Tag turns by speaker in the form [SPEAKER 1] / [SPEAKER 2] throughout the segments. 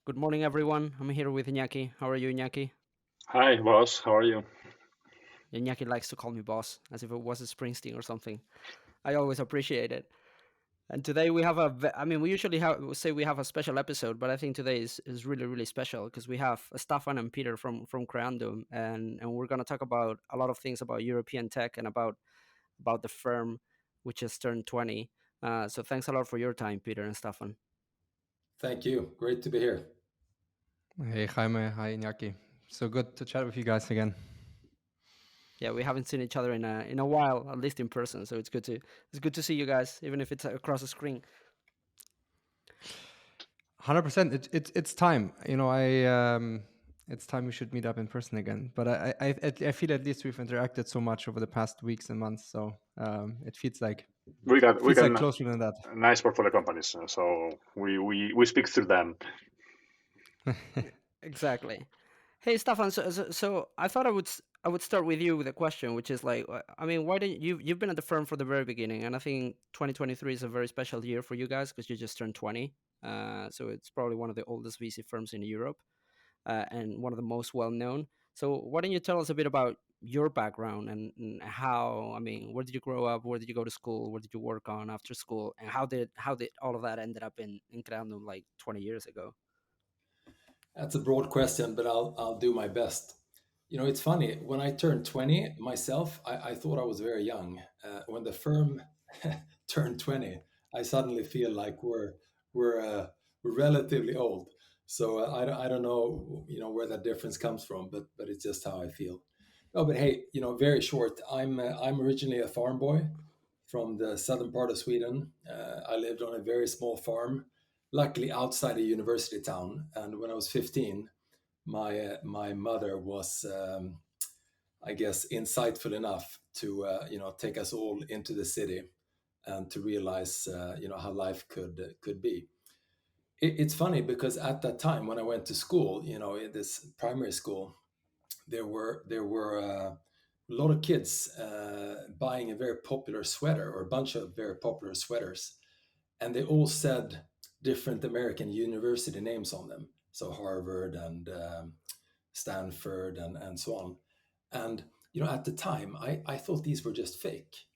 [SPEAKER 1] Good morning, everyone. I'm here with Iñaki. How are you, Iñaki?
[SPEAKER 2] Hi, boss. How are you?
[SPEAKER 1] Iñaki likes to call me boss, as if it was a Springsteen or something. I always appreciate it. And today we have we usually say we have a special episode, but I think today is really, really special because we have Staffan and Peter from Creandum, and we're going to talk about a lot of things about European tech and about the firm, which has turned 20. So thanks a lot for your time, Peter and Staffan.
[SPEAKER 3] Thank you. Great to be here.
[SPEAKER 4] Hey Jaime, hi Iñaki. So good to chat with you guys again.
[SPEAKER 1] Yeah, we haven't seen each other in a while, at least in person. So it's good to see you guys, even if it's across the screen.
[SPEAKER 4] 100%. It's time. It's time we should meet up in person again. But I feel at least we've interacted so much over the past weeks and months. So it feels like
[SPEAKER 2] We got
[SPEAKER 4] closer than that.
[SPEAKER 2] nice portfolio companies, so we speak through them.
[SPEAKER 1] Exactly. Hey, Stefan. So I thought I would start with you with a question, which is like, why didn't you've been at the firm for the very beginning, and I think 2023 is a very special year for you guys because you just turned 20. So it's probably one of the oldest VC firms in Europe, and one of the most well known. So why don't you tell us a bit about your background and how? Where did you grow up? Where did you go to school? Where did you work on after school? And how did all of that ended up in Creandum like 20 years ago?
[SPEAKER 3] That's a broad question, but I'll do my best. You know, it's funny. When I turned 20 myself, I thought I was very young. When the firm turned 20, I suddenly feel like we're relatively old. So I don't know, where that difference comes from, but it's just how I feel. No, but hey, very short. I'm originally a farm boy from the southern part of Sweden. I lived on a very small farm, luckily outside a university town. And when I was 15, my mother was, I guess, insightful enough to take us all into the city and to realize how life could be. It's funny because at that time when I went to school, in this primary school, there were a lot of kids buying a very popular sweater or a bunch of very popular sweaters, and they all said different American university names on them, so Harvard and Stanford and so on. And at the time, I thought these were just fake.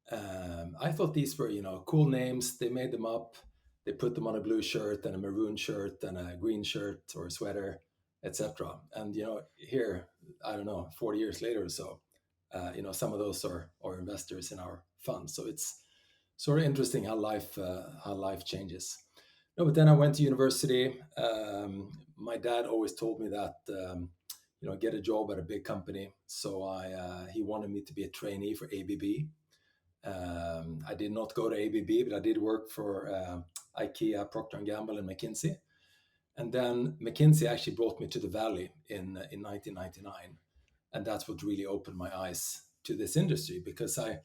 [SPEAKER 3] I thought these were cool names. They made them up. They put them on a blue shirt and a maroon shirt and a green shirt or a sweater, etc. And here, I don't know, 40 years later or so, some of those are investors in our fund. So it's sort of interesting how life changes. No, but then I went to university. My dad always told me that get a job at a big company. So he wanted me to be a trainee for ABB. I did not go to ABB, but I did work for IKEA, Procter and Gamble, and McKinsey. And then McKinsey actually brought me to the Valley in 1999, and that's what really opened my eyes to this industry, because I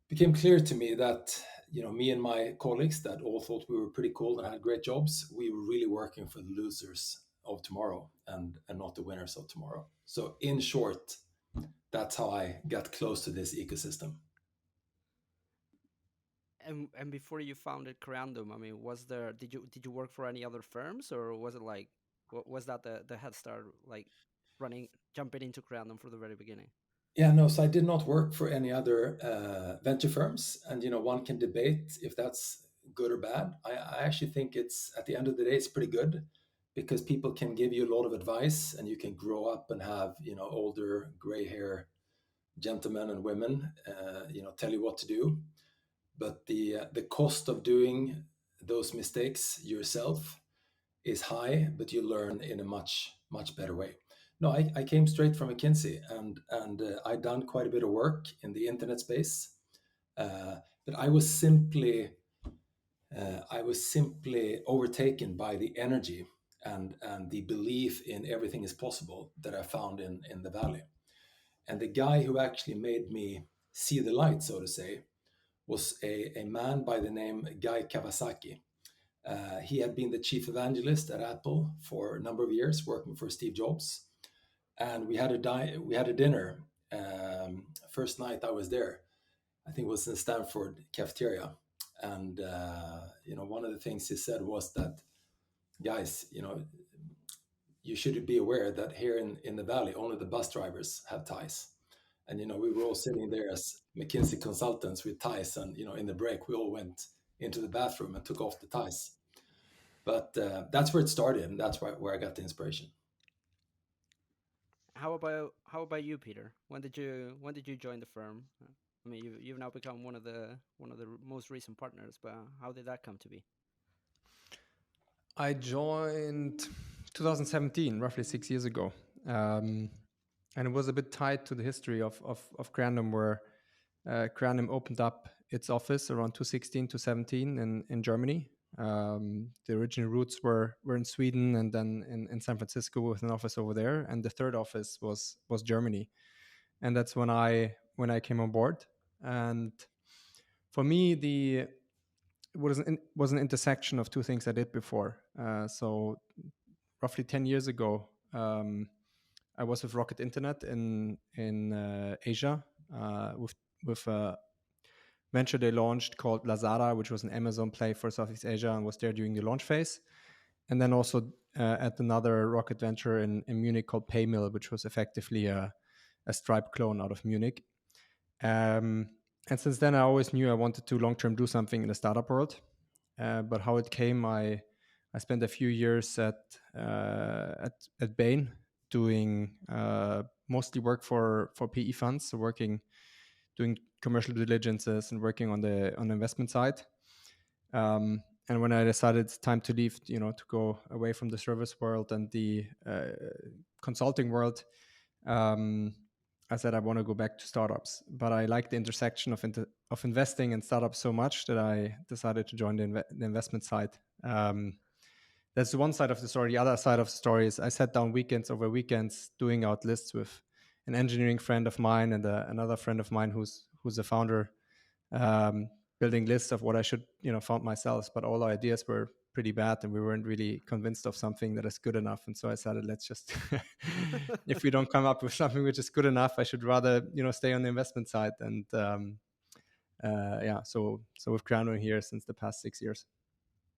[SPEAKER 3] became clear to me that me and my colleagues that all thought we were pretty cool and had great jobs, we were really working for the losers of tomorrow and not the winners of tomorrow. So in short, that's how I got close to this ecosystem.
[SPEAKER 1] And before you founded Creandum, did you work for any other firms, or was it like was that the head start, like jumping into Creandum for the very beginning?
[SPEAKER 3] Yeah, no, so I did not work for any other venture firms. And, one can debate if that's good or bad. I actually think it's, at the end of the day, it's pretty good, because people can give you a lot of advice and you can grow up and have, older gray hair gentlemen and women, tell you what to do. But the cost of doing those mistakes yourself is high, but you learn in a much, much better way. No, I came straight from McKinsey, and I'd done quite a bit of work in the internet space, but I was simply overtaken by the energy and the belief in everything is possible that I found in the Valley. And the guy who actually made me see the light, so to say, was a man by the name Guy Kawasaki. He had been the chief evangelist at Apple for a number of years, working for Steve Jobs. And we had a dinner. First night I was there, I think it was in Stanford cafeteria. And one of the things he said was that guys, you should be aware that here in the valley, only the bus drivers have ties. And we were all sitting there as McKinsey consultants with ties, and in the break we all went into the bathroom and took off the ties. But that's where it started, and that's where I got the inspiration.
[SPEAKER 1] How about you, Peter? When did you join the firm? I mean, you've now become one of the most recent partners, but how did that come to be?
[SPEAKER 4] I joined 2017, roughly 6 years ago, and it was a bit tied to the history of Creandum, where Creandum opened up its office around 2016 to 17 in Germany. The original roots were in Sweden, and then in San Francisco with an office over there, and the third office was Germany, and that's when I came on board. And for me, it was an intersection of two things I did before. So roughly 10 years ago, I was with Rocket Internet in Asia with a venture they launched called Lazada, which was an Amazon play for Southeast Asia, and was there during the launch phase. And then also at another Rocket venture in Munich called Paymill, which was effectively a Stripe clone out of Munich. And since then, I always knew I wanted to long-term do something in the startup world. But how it came, I spent a few years at Bain doing mostly work for PE funds, so doing commercial due diligences and working on the investment side. And when I decided it's time to leave, to go away from the service world and the consulting world, I said I want to go back to startups. But I like the intersection of investing and startups so much that I decided to join the investment side. That's one side of the story. The other side of the story is I sat down over weekends doing out lists with an engineering friend of mine and another friend of mine who's a founder, building lists of what I should found myself. But all our ideas were pretty bad, and we weren't really convinced of something that is good enough. And so I decided, let's just if we don't come up with something which is good enough, I should rather stay on the investment side. And so we've Creandum here since the past 6 years.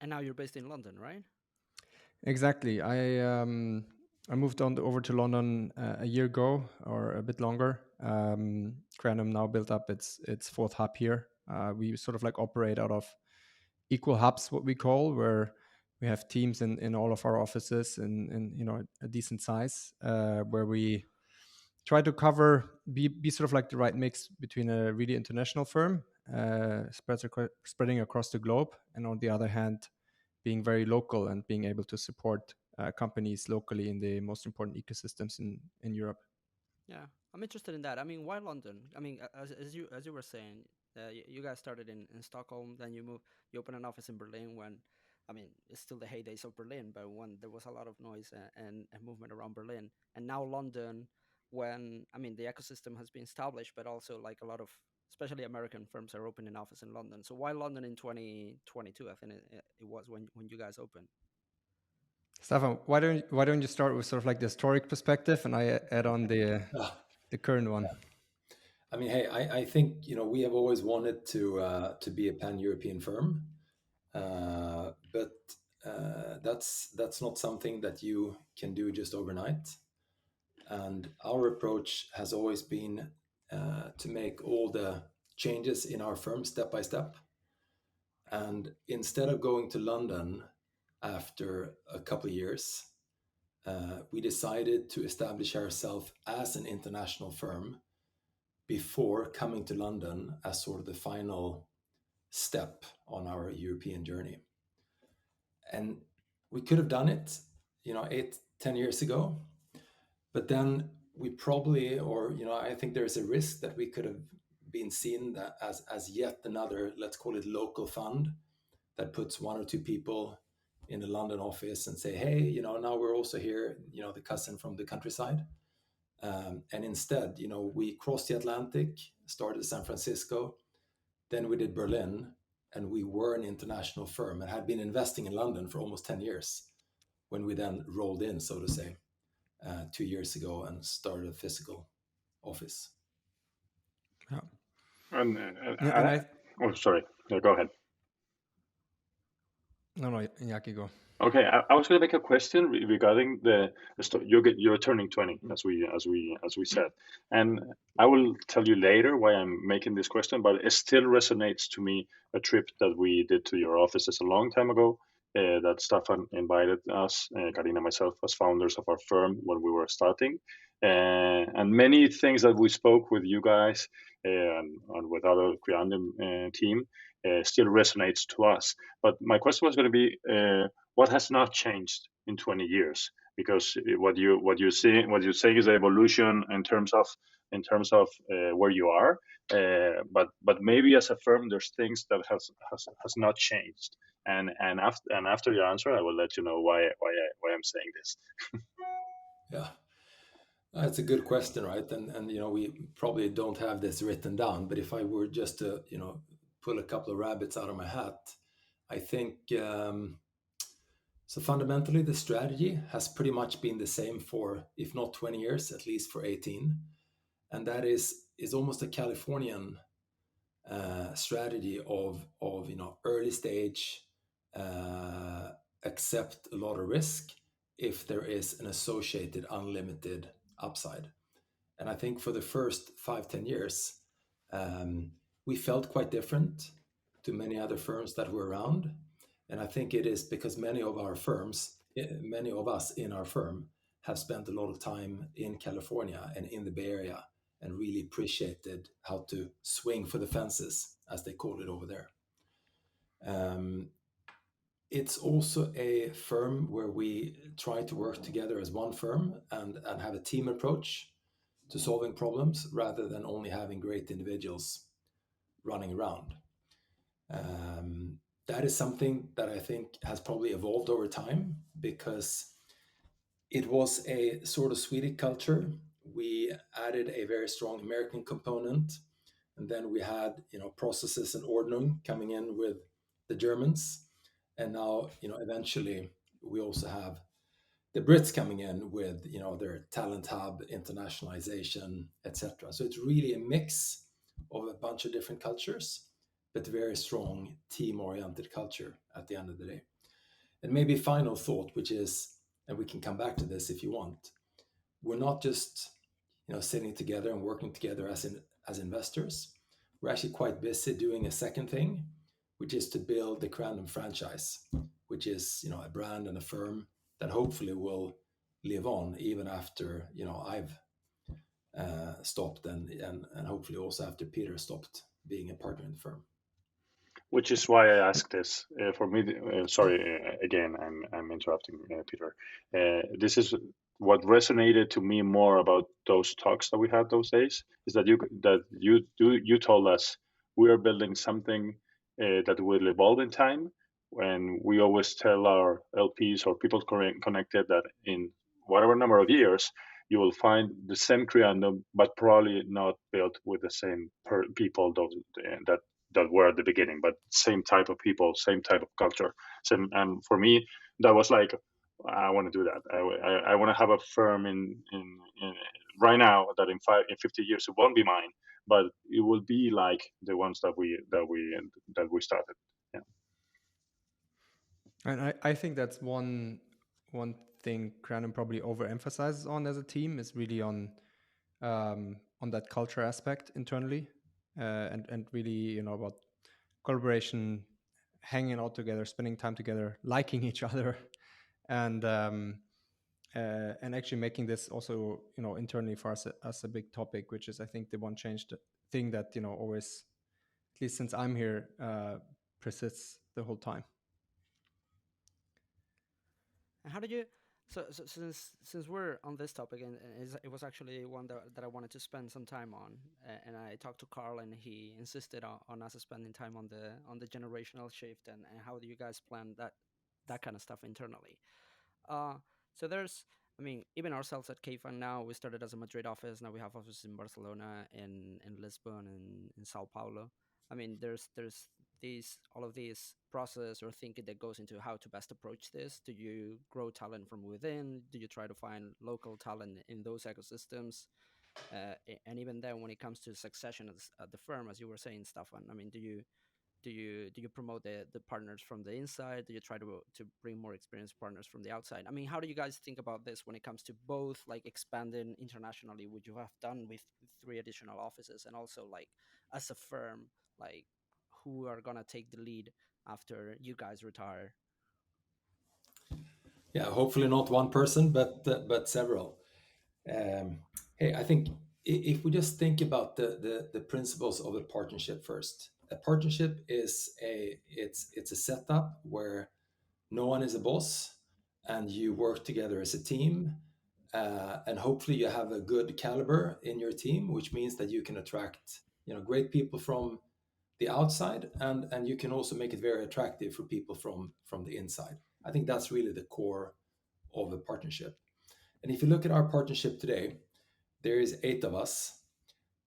[SPEAKER 1] And now you're based in London, right?
[SPEAKER 4] Exactly. I moved over to London a year ago, or a bit longer. Creandum now built up its fourth hub here. We sort of like operate out of equal hubs, what we call, where we have teams in all of our offices in a decent size, where we try to be sort of like the right mix between a really international firm, spreading across the globe, and on the other hand, being very local and being able to support companies locally in the most important ecosystems in Europe.
[SPEAKER 1] Yeah, I'm interested in that. I mean, why London? I mean, as you were saying, you guys started in Stockholm, then you opened an office in Berlin. When, I mean, it's still the heydays of Berlin, but when there was a lot of noise and movement around Berlin, and now London, when, I mean, the ecosystem has been established, but also like a lot of, especially American firms, are opening office in London. So why London in 2022? I think it was when you guys opened.
[SPEAKER 4] Staffan, why don't you start with sort of like the historic perspective, and I add on the current one.
[SPEAKER 3] I mean, hey, I think we have always wanted to be a pan-European firm, but that's not something that you can do just overnight. And our approach has always been to make all the changes in our firm step by step. And instead of going to London after a couple of years, we decided to establish ourselves as an international firm before coming to London as sort of the final step on our European journey. And we could have done it, 8-10 years ago, but then we probably, I think there's a risk that we could have been seen as yet another, let's call it local fund, that puts one or two people in the London office and say, hey, now we're also here, the cousin from the countryside. And instead, we crossed the Atlantic, started San Francisco, then we did Berlin, and we were an international firm and had been investing in London for almost 10 years when we then rolled in, so to say, 2 years ago and started a physical office.
[SPEAKER 4] Yeah.
[SPEAKER 2] Oh, sorry. No, go ahead.
[SPEAKER 4] No, Iñaki, go.
[SPEAKER 2] Okay, I was going to make a question regarding you're turning 20 as we said, and I will tell you later why I'm making this question, but it still resonates to me a trip that we did to your offices a long time ago. That Staffan invited us, Karina and myself, as founders of our firm when we were starting, and many things that we spoke with you guys and with other Creandum team still resonates to us. But my question was going to be. What has not changed in 20 years? Because what you say is evolution in terms of where you are, but maybe as a firm there's things that has not changed. And after your answer, I will let you know why I'm saying this.
[SPEAKER 3] Yeah, that's a good question, right? And we probably don't have this written down, but if I were just to pull a couple of rabbits out of my hat, I think so fundamentally the strategy has pretty much been the same for, if not 20 years, at least for 18, and that is almost a Californian strategy of early stage, accept a lot of risk if there is an associated unlimited upside. And I think for the first 5-10 years, we felt quite different to many other firms that were around. And I think it is because many of us in our firm have spent a lot of time in California and in the Bay Area and really appreciated how to swing for the fences, as they call it over there. It's also a firm where we try to work together as one firm and have a team approach to solving problems rather than only having great individuals running around. That is something that I think has probably evolved over time because it was a sort of Swedish culture. We added a very strong American component, and then we had processes and ordnung coming in with the Germans, and now eventually we also have the Brits coming in with their talent hub, internationalization, etc. So it's really a mix of a bunch of different cultures, but very strong team-oriented culture at the end of the day. And maybe final thought, which is, and we can come back to this if you want, we're not just sitting together and working together as investors. We're actually quite busy doing a second thing, which is to build the Creandum franchise, which is a brand and a firm that hopefully will live on even after I've stopped and hopefully also after Peter stopped being a partner in the firm.
[SPEAKER 2] Which is why I asked this. For me, sorry, again, I'm interrupting, Peter. This is what resonated to me more about those talks that we had those days, is that you told us we are building something that will evolve in time, and we always tell our LPs or people connected that in whatever number of years you will find the same Creandum, but probably not built with the same people that were at the beginning, but same type of people, same type of culture. And for me, that was like, I want to do that. I want to have a firm in right now that in 50 years it won't be mine, but it will be like the ones that we started. Yeah.
[SPEAKER 4] And I think that's one thing Creandum probably overemphasizes on as a team is really on that culture aspect internally, and really about collaboration, hanging out together, spending time together, liking each other, and actually making this also internally for us as a big topic, which is I think the one changed thing that always, at least since I'm here, persists the whole time.
[SPEAKER 1] And how did you? So since we're on this topic, and it was actually one that I wanted to spend some time on, and I talked to Carl, and he insisted on us spending time on the generational shift and how do you guys plan that kind of stuff internally. So there's, I mean, even ourselves at Kfund now, we started as a Madrid office. Now we have offices in Barcelona, in Lisbon, and in Sao Paulo. I mean, there's all of these process or thinking that goes into how to best approach this. Do you grow talent from within? Do you try to find local talent in those ecosystems? And even then, when it comes to succession at the firm, as you were saying, Staffan, I mean, do you do you promote the partners from the inside? Do you try to bring more experienced partners from the outside? I mean, how do you guys think about this when it comes to both like expanding internationally, which you have done with 3 additional offices, and also like as a firm, like who are gonna take the lead after you guys retire?
[SPEAKER 3] Yeah, hopefully not one person, but several. Hey, I think if we just think about the principles of a partnership first, a partnership is it's a setup where no one is a boss, and you work together as a team, and hopefully you have a good caliber in your team, which means that you can attract great people from the outside, and you can also make it very attractive for people from the inside. I think that's really the core of a partnership. And if you look at our partnership today, there is 8 of us.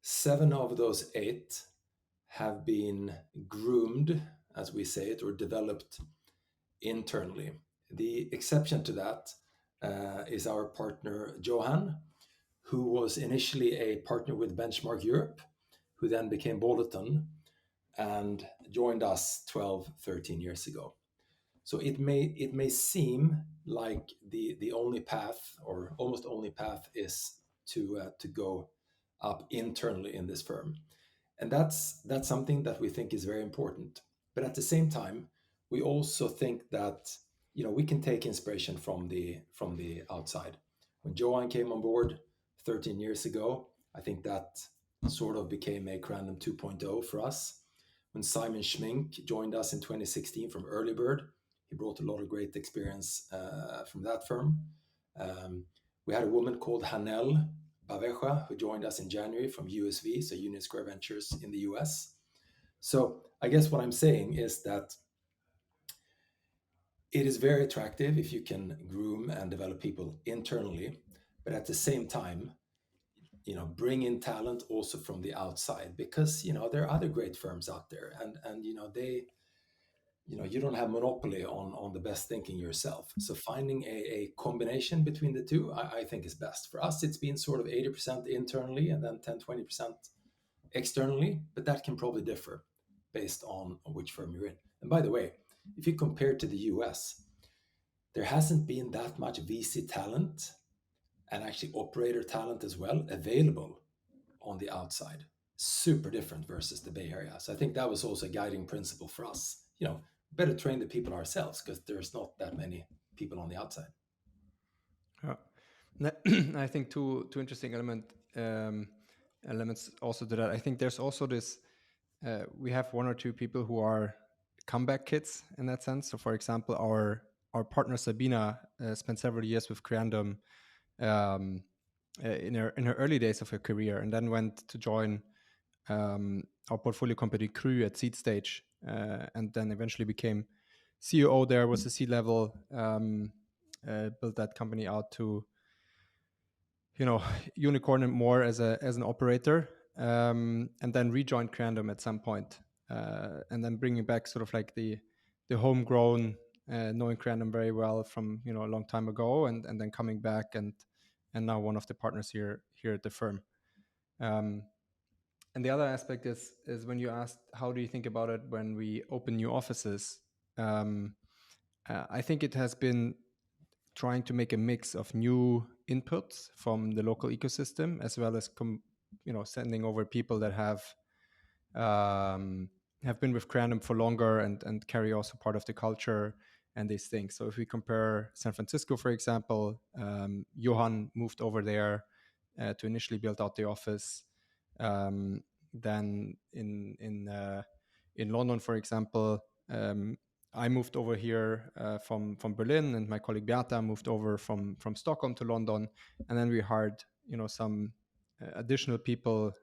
[SPEAKER 3] 7 of those 8 have been groomed, as we say it, or developed internally. The exception to that is our partner Johan, who was initially a partner with Benchmark Europe, who then became Bulletin and joined us 12, 13 years ago. So it may seem like the only path, or almost only path, is to go up internally in this firm, and that's something that we think is very important. But at the same time, we also think that we can take inspiration from the outside. When Johan came on board 13 years ago, I think that sort of became a Creandum 2.0 for us. When Simon Schmink joined us in 2016 from Earlybird, he brought a lot of great experience from that firm. We had a woman called Hanel Baveja, who joined us in January from USV, so Union Square Ventures in the US. So I guess what I'm saying is that it is very attractive if you can groom and develop people internally, but at the same time, bring in talent also from the outside, because there are other great firms out there, and they you don't have monopoly on the best thinking yourself. So finding a combination between the two, I think is best. For us, it's been sort of 80% internally and then 10-20% externally, but that can probably differ based on which firm you're in. And by the way, if you compare to the US, there hasn't been that much VC talent, and actually operator talent as well, available on the outside. Super different versus the Bay Area. So I think that was also a guiding principle for us. Better train the people ourselves, because there's not that many people on the outside.
[SPEAKER 4] I think two interesting elements also to that. I think there's also this. We have 1 or 2 people who are comeback kids in that sense. So, for example, our partner Sabina spent several years with Creandum in her early days of her career, and then went to join our portfolio company Crew at seed stage, and then eventually became CEO there, was a C-level, built that company out to unicorn and more as an operator, and then rejoined Creandum at some point, and then bringing back sort of like the homegrown, knowing Creandum very well from a long time ago, and then coming back and now one of the partners here at the firm. And the other aspect is when you asked how do you think about it when we open new offices, I think it has been trying to make a mix of new inputs from the local ecosystem, as well as sending over people that have been with Creandum for longer and carry also part of the culture and these things. So if we compare San Francisco, for example, Johan moved over there to initially build out the office. Then in London, for example, I moved over here from Berlin, and my colleague Beata moved over from Stockholm to London, and then we hired some additional people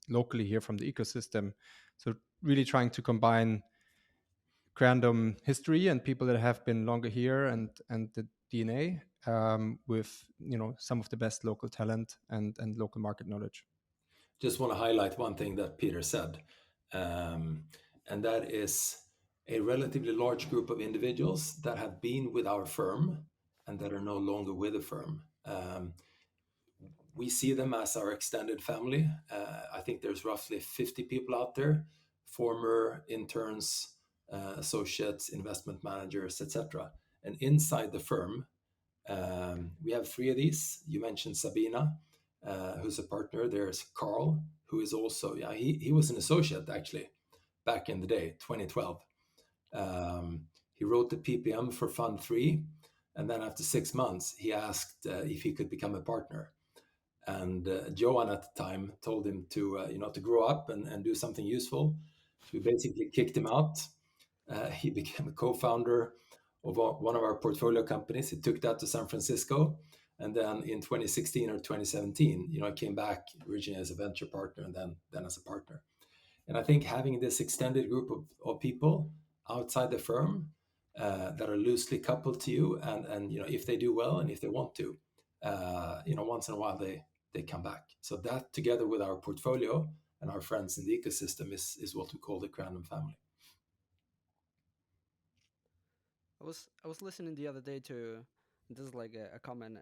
[SPEAKER 4] locally here from the ecosystem. So really trying to combine Creandum history and people that have been longer here and the DNA with some of the best local talent and local market knowledge.
[SPEAKER 3] Just want to highlight one thing that Peter said, and that is a relatively large group of individuals that have been with our firm and that are no longer with the firm. We see them as our extended family. I think there's roughly 50 people out there former interns, associates, investment managers, etc. And inside the firm, we have 3 of these. You mentioned Sabina, who's a partner. There's Carl, who is also, he was an associate actually back in the day, 2012. He wrote the PPM for Fund 3, and then after 6 months, he asked if he could become a partner. And Johan at the time told him to grow up and do something useful. So we basically kicked him out. He became a co-founder of one of our portfolio companies. He took that to San Francisco, and then in 2016 or 2017, I came back originally as a venture partner and then as a partner. And I think having this extended group of people outside the firm that are loosely coupled to you, and if they do well and if they want to, once in a while they come back. So that together with our portfolio and our friends in the ecosystem is what we call the Creandum family.
[SPEAKER 1] I was listening the other day to, this is like a comment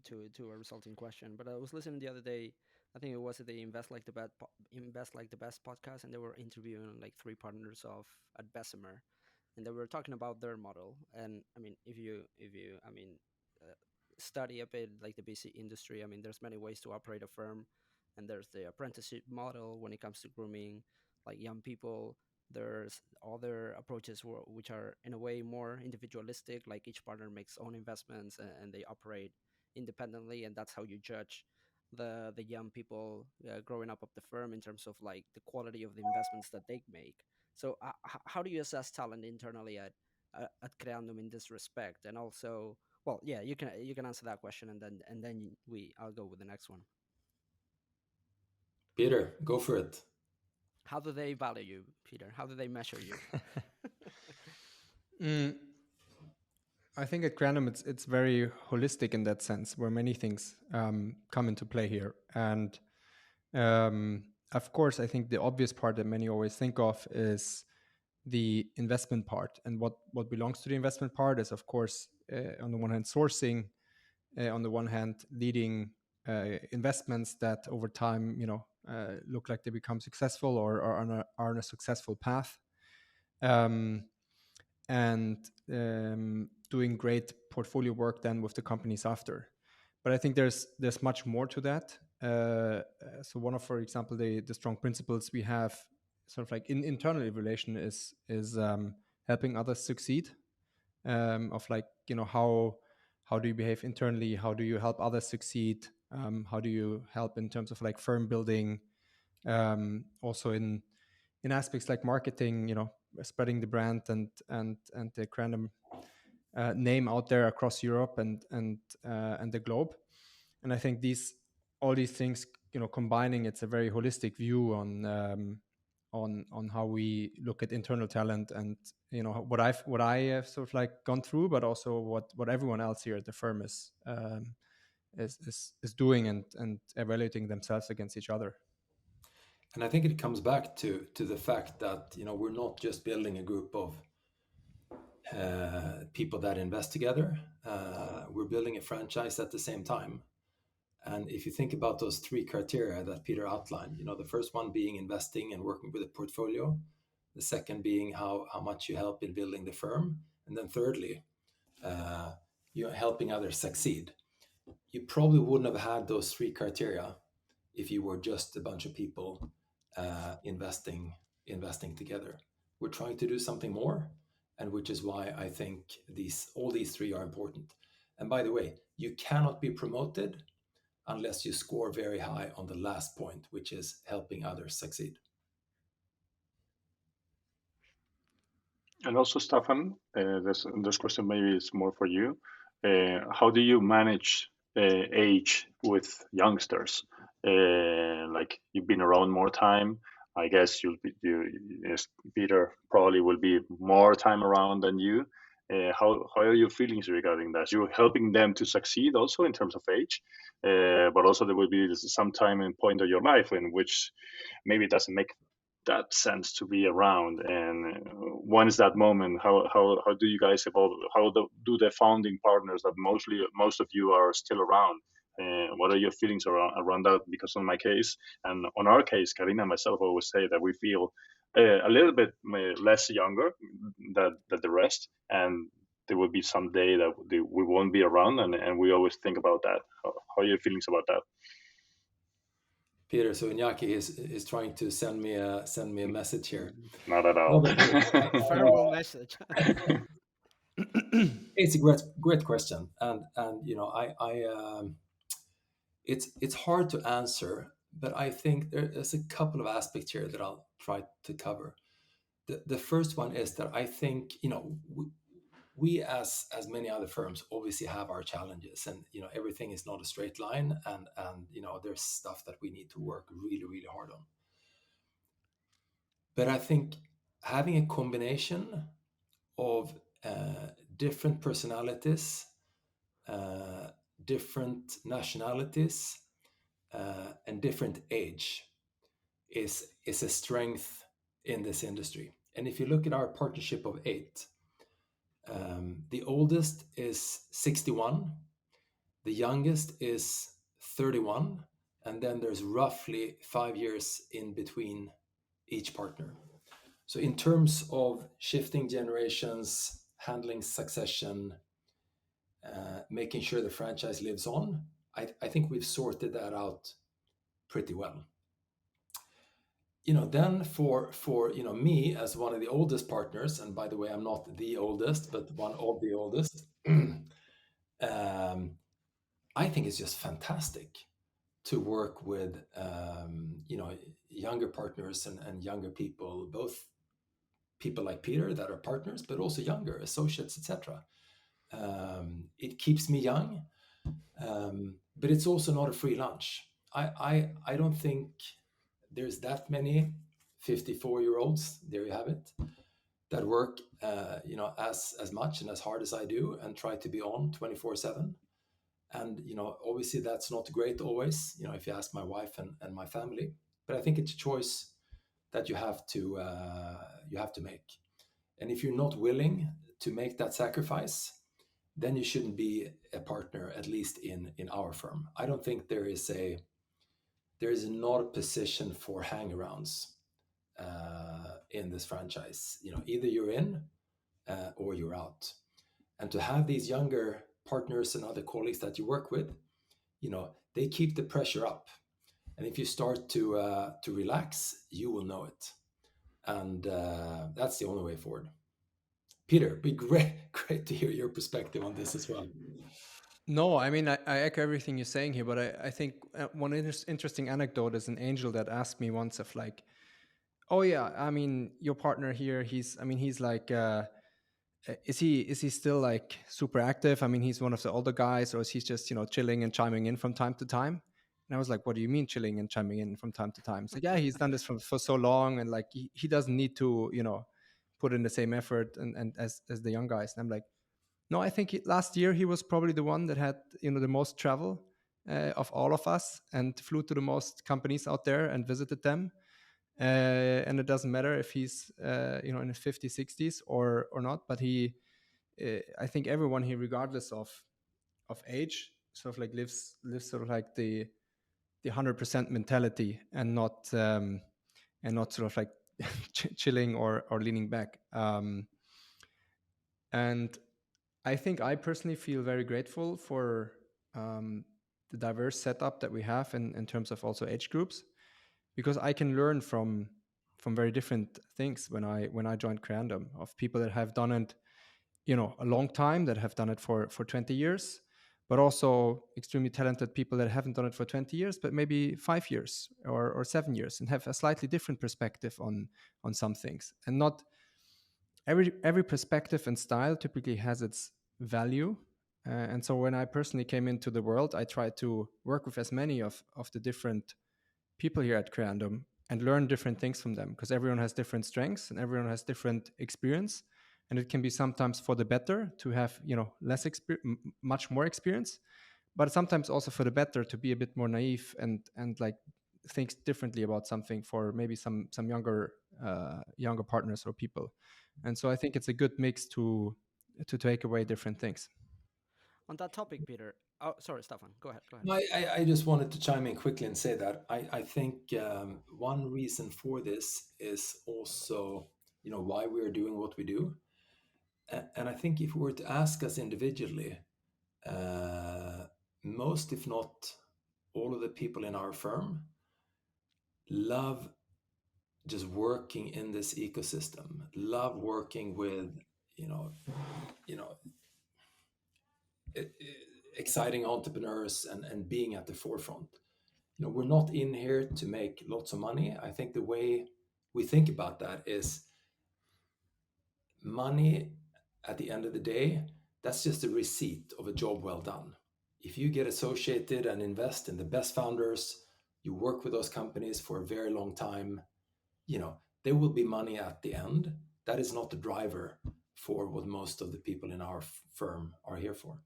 [SPEAKER 1] to a resulting question, but I was listening the other day. I think it was the Invest Like the Best podcast, and they were interviewing like 3 partners of at Bessemer, and they were talking about their model. And I mean, if you uh, study a bit like the BC industry, I mean, there's many ways to operate a firm, and there's the apprenticeship model when it comes to grooming like young people. There's other approaches which are in a way more individualistic, like each partner makes own investments and they operate independently, and that's how you judge the young people growing up the firm in terms of like the quality of the investments that they make. So how do you assess talent internally at Creandum in this respect? And also, well, yeah, you can answer that question, and then I'll go with the next one.
[SPEAKER 3] Peter, go for it.
[SPEAKER 1] How do they value you, Peter? How do they measure you?
[SPEAKER 4] I think at Creandum it's very holistic in that sense, where many things come into play here. And of course, I think the obvious part that many always think of is the investment part. And what belongs to the investment part is, of course, on the one hand, sourcing, on the one hand, leading investments that over time, look like they become successful or are on a successful path. And doing great portfolio work then with the companies after. But I think there's much more to that. So one of, for example, the strong principles we have, sort of like in internal evaluation, is helping others succeed. Of like, how do you behave internally? How do you help others succeed? How do you help in terms of like firm building? Also in aspects like marketing, spreading the brand and the Creandum name out there across Europe and the globe. And I think all these things, combining, it's a very holistic view on how we look at internal talent, and what I have sort of like gone through, but also what everyone else here at the firm is doing and evaluating themselves against each other.
[SPEAKER 3] And I think it comes back to the fact that we're not just building a group of people that invest together. We're building a franchise at the same time. And if you think about those 3 criteria that Peter outlined, the first one being investing and working with a portfolio, the second being how much you help in building the firm, and then thirdly, helping others succeed. You probably wouldn't have had those 3 criteria if you were just a bunch of people investing together. We're trying to do something more, and which is why I think all these 3 are important. And by the way, you cannot be promoted unless you score very high on the last point, which is helping others succeed.
[SPEAKER 2] And also, Staffan, this question maybe is more for you. How do you manage age with youngsters? Like, you've been around more time. I guess yes, Peter probably will be more time around than you. How are your feelings regarding that? You're helping them to succeed also in terms of age, but also there will be some time and point of your life in which maybe it doesn't make that sense to be around. And when is that moment? How do you guys evolve? Do the founding partners that most of you are still around? What are your feelings around that? Because on my case and on our case, Karina and myself always say that we feel a little bit less younger than the rest, and there will be some day that we won't be around, and we always think about that. How are your feelings about that?
[SPEAKER 3] Peter, so Iñaki is trying to send me a message here.
[SPEAKER 2] Not at all.
[SPEAKER 3] No, but
[SPEAKER 1] Verbal message.
[SPEAKER 3] it's a great question, and you know, it's hard to answer, but I think there's a couple of aspects here that I'll try to cover. The first one is that I think, you know, we as many other firms obviously have our challenges, and you know, everything is not a straight line, and you know, there's stuff that we need to work really hard on. But I think having a combination of different personalities, different nationalities, and different age is a strength in this industry. And if you look at our partnership of 8, the oldest is 61, the youngest is 31, and then there's roughly 5 years in between each partner. So in terms of shifting generations, handling succession, making sure the franchise lives on, I think we've sorted that out pretty well. You know, then for you know, me as one of the oldest partners, and by the way, I'm not the oldest, but one of the oldest, I think it's just fantastic to work with you know, younger partners and younger people, both people like Peter that are partners, but also younger associates, etc. It keeps me young, but it's also not a free lunch. I don't think there's that many 54-year-olds, there you have it, that work you know, as much and as hard as I do, and try to be on 24/7. And you know, obviously that's not great always, you know, if you ask my wife and my family. But I think it's a choice that you have to make. And if you're not willing to make that sacrifice, then you shouldn't be a partner, at least in our firm. I don't think there is not a position for hangarounds in this franchise. You know, either you're in or you're out. And to have these younger partners and other colleagues that you work with, you know, they keep the pressure up. And if you start to relax, you will know it. And that's the only way forward. Peter, be great to hear your perspective on this as well.
[SPEAKER 4] No, I mean, I echo everything you're saying here, but I think one interesting anecdote is an angel that asked me once of like, oh yeah, I mean, your partner here, he's like, is he still like super active? I mean, he's one of the older guys, or is he just, you know, chilling and chiming in from time to time? And I was like, what do you mean chilling and chiming in from time to time? It's like, yeah, he's done this for so long, and like he doesn't need to, you know, put in the same effort and as the young guys. And I'm like, no, I think last year he was probably the one that had, you know, the most travel of all of us, and flew to the most companies out there and visited them. And it doesn't matter if he's you know, in his 50s, 60s or not, but he, I think everyone here, regardless of age, sort of like lives sort of like the 100% mentality, and not sort of like chilling or leaning back. And I think I personally feel very grateful for the diverse setup that we have in terms of also age groups, because I can learn from very different things when I joined Creandum, of people that have done it, you know, a long time, that have done it for 20 years, but also extremely talented people that haven't done it for 20 years, but maybe 5 years or 7 years, and have a slightly different perspective on some things. And not every perspective and style typically has its value. And so when I personally came into the world, I tried to work with as many of the different people here at Creandum and learn different things from them, because everyone has different strengths and everyone has different experience, and it can be sometimes for the better to have, you know, much more experience, but sometimes also for the better to be a bit more naive and like think differently about something for maybe some younger partners or people. And so I think it's a good mix to take away different things.
[SPEAKER 1] On that topic, Peter, Oh, sorry, Stefan. Go ahead. Go ahead.
[SPEAKER 3] No, I just wanted to chime in quickly and say that I think one reason for this is also, why we're doing what we do. And I think if we were to ask us individually, most, if not all of the people in our firm love just working in this ecosystem, love working with, you know, you know, exciting entrepreneurs and being at the forefront. We're not in here to make lots of money. I think the way we think about that is money at the end of the day, that's just a receipt of a job well done. If you get associated and invest in the best founders, you work with those companies for a very long time, there will be money at the end. That is not the driver for what most of the people in our firm are here for.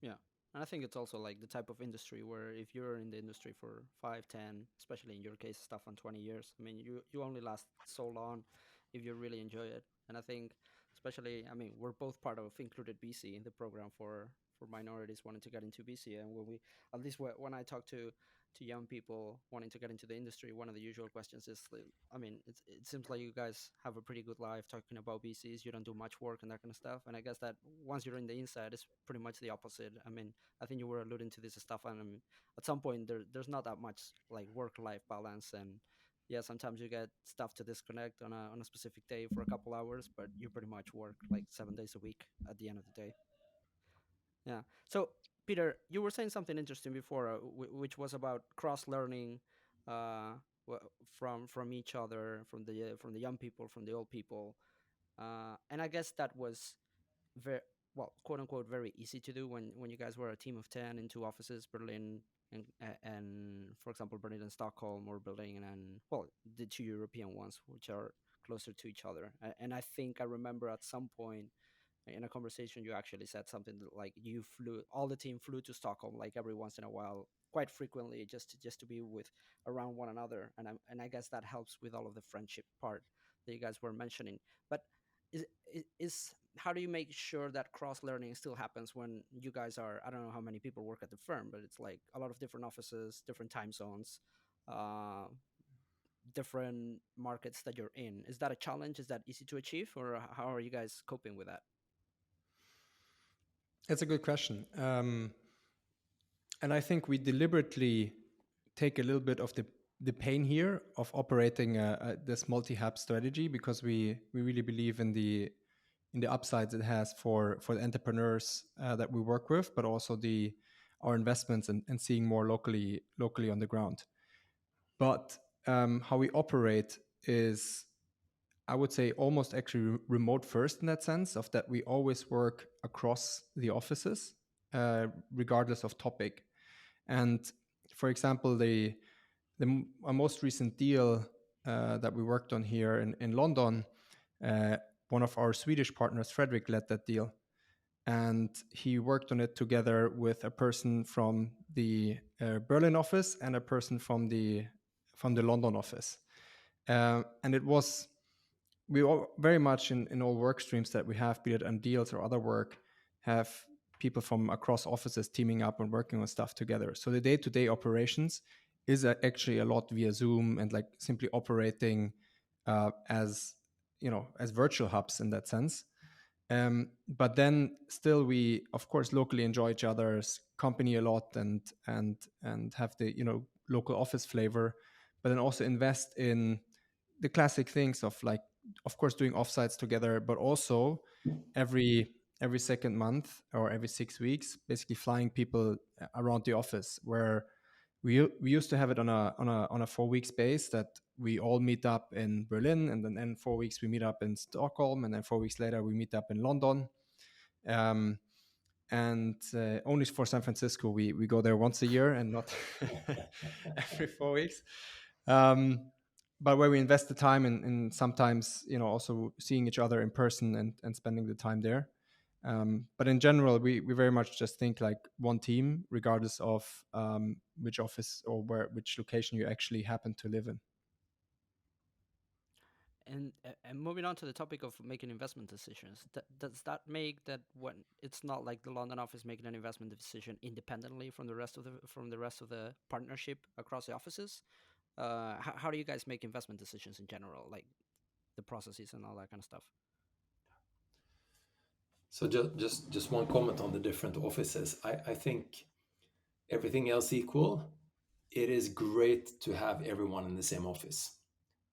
[SPEAKER 1] Yeah. And I think it's also like the type of industry where if you're in the industry for 5, 10, especially in your case, stuff on 20 years, I mean, you only last so long if you really enjoy it. And I think, especially, I mean, we're both part of Included BC, the program for minorities wanting to get into BC. And when we, at least when I talk to young people wanting to get into the industry, one of the usual questions is, I mean, it seems like you guys have a pretty good life talking about BCs. You don't do much work and that kind of stuff. And I guess that once you're in the inside, it's pretty much the opposite. I mean, I think you were alluding to this stuff, and I mean, at some point there's not that much like work-life balance, and yeah, sometimes you get stuff to disconnect on a specific day for a couple hours, but you pretty much work like 7 days a week at the end of the day. Yeah. So, Peter, you were saying something interesting before, which was about cross learning uh, from each other, from the young people, from the old people, and I guess that was very well, quote unquote, very easy to do when you guys were a team of 10 in two offices, Berlin and for example, Berlin and Stockholm, or Berlin and well, the two European ones, which are closer to each other. And I think I remember at some point in a conversation you actually said something like you flew, all the team flew to Stockholm like every once in a while, quite frequently, just to be with around one another. And I guess that helps with all of the friendship part that you guys were mentioning. But is how do you make sure that cross learning still happens when you guys are, I don't know how many people work at the firm, but it's like a lot of different offices, different time zones, uh, different markets that you're in? Is that a challenge? Is that easy to achieve, or how are you guys coping with that?
[SPEAKER 4] It's a good question. And I think we deliberately take a little bit of the pain here of operating this multi-hub strategy, because we really believe in the upsides it has for the entrepreneurs that we work with, but also our investments and seeing more locally on the ground. But how we operate is, I would say, almost actually remote first, in that sense of that we always work across the offices, regardless of topic. And for example, our most recent deal that we worked on here in London, one of our Swedish partners, Frederick, led that deal. And he worked on it together with a person from the Berlin office and a person from the London office. And it was, we all very much in all work streams that we have, be it on deals or other work, have people from across offices teaming up and working on stuff together. So the day-to-day operations is actually a lot via Zoom and like simply operating as virtual hubs in that sense. But then still we of course locally enjoy each other's company a lot and have the local office flavor, but then also invest in the classic things of like, of course, doing offsites together, but also every second month or every 6 weeks, basically flying people around the office, where we used to have it on a 4 weeks base that we all meet up in Berlin, and then in 4 weeks we meet up in Stockholm, and then 4 weeks later we meet up in London. And only for San Francisco we go there once a year and not every 4 weeks. But where we invest the time in sometimes also seeing each other in person and spending the time there. But in general, we very much just think like one team, regardless of which office or which location you actually happen to live in.
[SPEAKER 1] And moving on to the topic of making investment decisions, does that make that when it's not like the London office making an investment decision independently from the rest of the partnership across the offices? How do you guys make investment decisions in general, like the processes and all that kind of stuff?
[SPEAKER 3] So just one comment on the different offices. I think everything else equal, it is great to have everyone in the same office.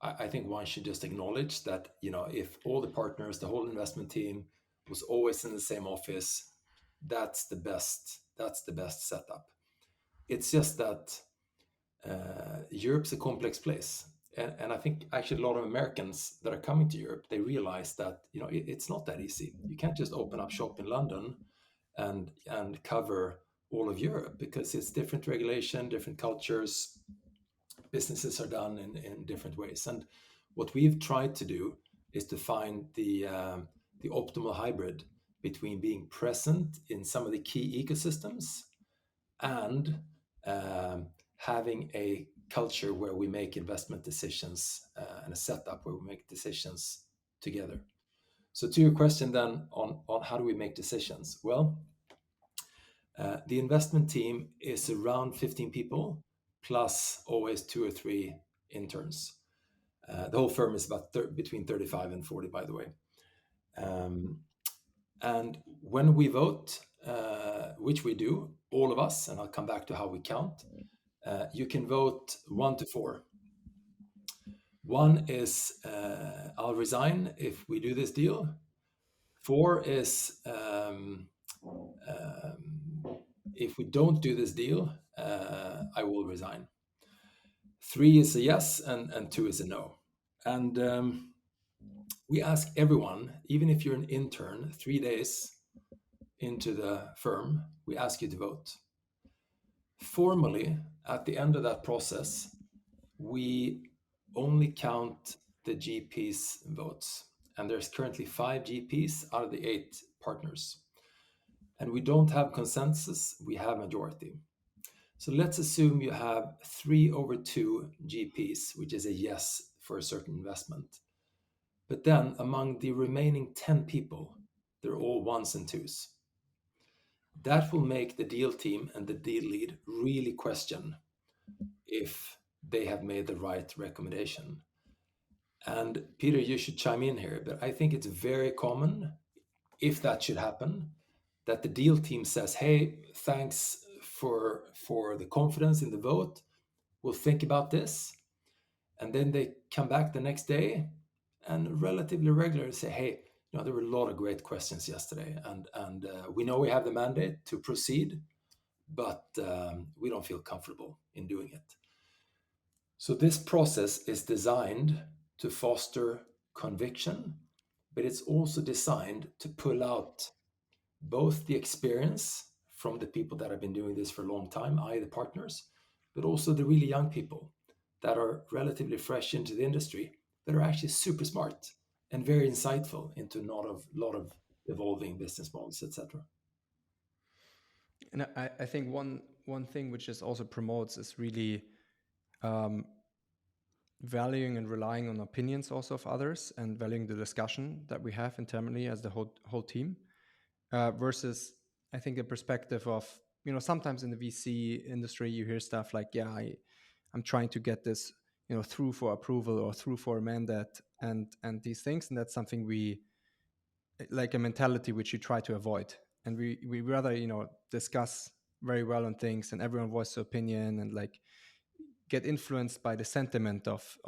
[SPEAKER 3] I think one should just acknowledge that, if all the partners, the whole investment team was always in the same office, that's the best setup. It's just that Europe's a complex place. And I think actually a lot of Americans that are coming to Europe, they realize that, it's not that easy. You can't just open up shop in London and cover all of Europe, because it's different regulation, different cultures, businesses are done in different ways. And what we've tried to do is to find the optimal hybrid between being present in some of the key ecosystems and having a culture where we make investment decisions and a setup where we make decisions together. So to your question then on how do we make decisions? Well, the investment team is around 15 people, plus always 2 or 3 interns. The whole firm is about between 35 and 40, by the way. And when we vote, which we do, all of us, and I'll come back to how we count, you can vote 1 to 4. 1 is I'll resign if we do this deal. 4 is if we don't do this deal, I will resign. 3 is a yes, and 2 is a no. And we ask everyone, even if you're an intern, 3 days into the firm, we ask you to vote. Formally, at the end of that process, we only count the GP's votes. And there's currently 5 GPs out of the 8 partners. And we don't have consensus, we have majority. So let's assume you have 3/2 GPs, which is a yes for a certain investment. But then among the remaining 10 people, they're all 1s and 2s. That will make the deal team and the deal lead really question if they have made the right recommendation. And Peter, you should chime in here, but I think it's very common, if that should happen, that the deal team says, hey, thanks for the confidence in the vote. We'll think about this. And then they come back the next day and relatively regularly say, hey, there were a lot of great questions yesterday. And we know we have the mandate to proceed, but we don't feel comfortable in doing it. So this process is designed to foster conviction, but it's also designed to pull out both the experience from the people that have been doing this for a long time, i.e. the partners, but also the really young people that are relatively fresh into the industry, that are actually super smart and very insightful into a lot of evolving business models, etc.
[SPEAKER 4] And I think one thing which this also promotes is really valuing and relying on opinions also of others, and valuing the discussion that we have internally as the whole team, versus I think a perspective of, sometimes in the VC industry you hear stuff like, yeah, I'm trying to get this through for approval or through for a mandate and these things, and that's something we like, a mentality which you try to avoid, and we rather discuss very well on things and everyone voice their opinion and like get influenced by the sentiment of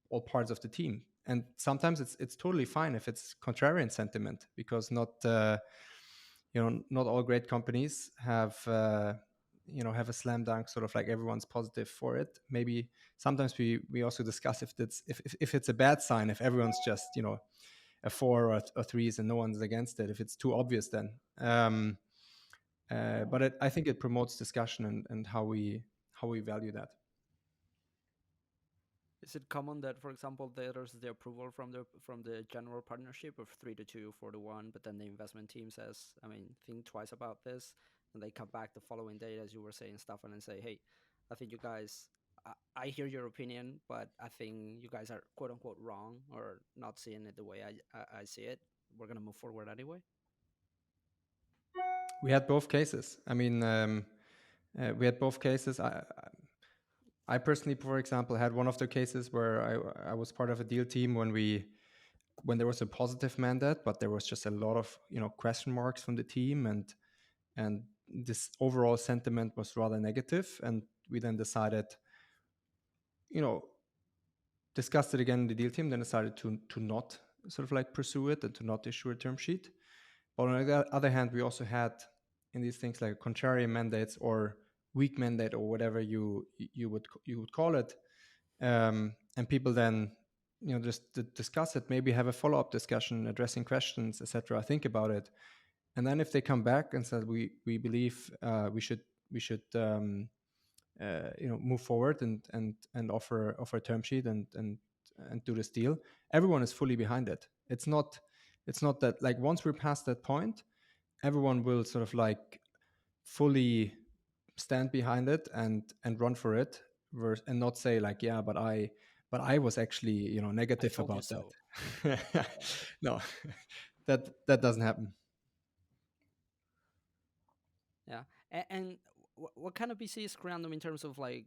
[SPEAKER 4] all parts of the team. And sometimes it's totally fine if it's contrarian sentiment, because not all great companies have have a slam dunk sort of like everyone's positive for it. Maybe sometimes we also discuss if it's a bad sign if everyone's just a 4 or 3s and no one's against it, if it's too obvious then. But I think it promotes discussion and how we value that.
[SPEAKER 1] Is it common that, for example, there's the approval from the general partnership of 3-2, 4-1, but then the investment team says, think twice about this, and they come back the following day, as you were saying, Staffan, and say, hey, I think you guys I hear your opinion, but I think you guys are quote unquote wrong or not seeing it the way I see it. We're gonna move forward anyway.
[SPEAKER 4] We had both cases. I mean, we had both cases. I personally, for example, had one of the cases where I was part of a deal team when there was a positive mandate, but there was just a lot of question marks from the team, and this overall sentiment was rather negative. And we then decided, discussed it again in the deal team, then decided to not sort of like pursue it and to not issue a term sheet. But on the other hand, we also had in these things like contrarian mandates or weak mandate or whatever you would call it, and people then just discuss it, maybe have a follow-up discussion, addressing questions, etc. Think about it, and then if they come back and said we believe we should move forward and offer a term sheet and do this deal, everyone is fully behind it. It's not that like once we're past that point, everyone will sort of like fully stand behind it and run for it, and not say like, yeah, but I was actually
[SPEAKER 1] I
[SPEAKER 4] negative
[SPEAKER 1] told you
[SPEAKER 4] about
[SPEAKER 1] so.
[SPEAKER 4] that. No, that doesn't happen.
[SPEAKER 1] Yeah, and what kind of BC is Creandum in terms of like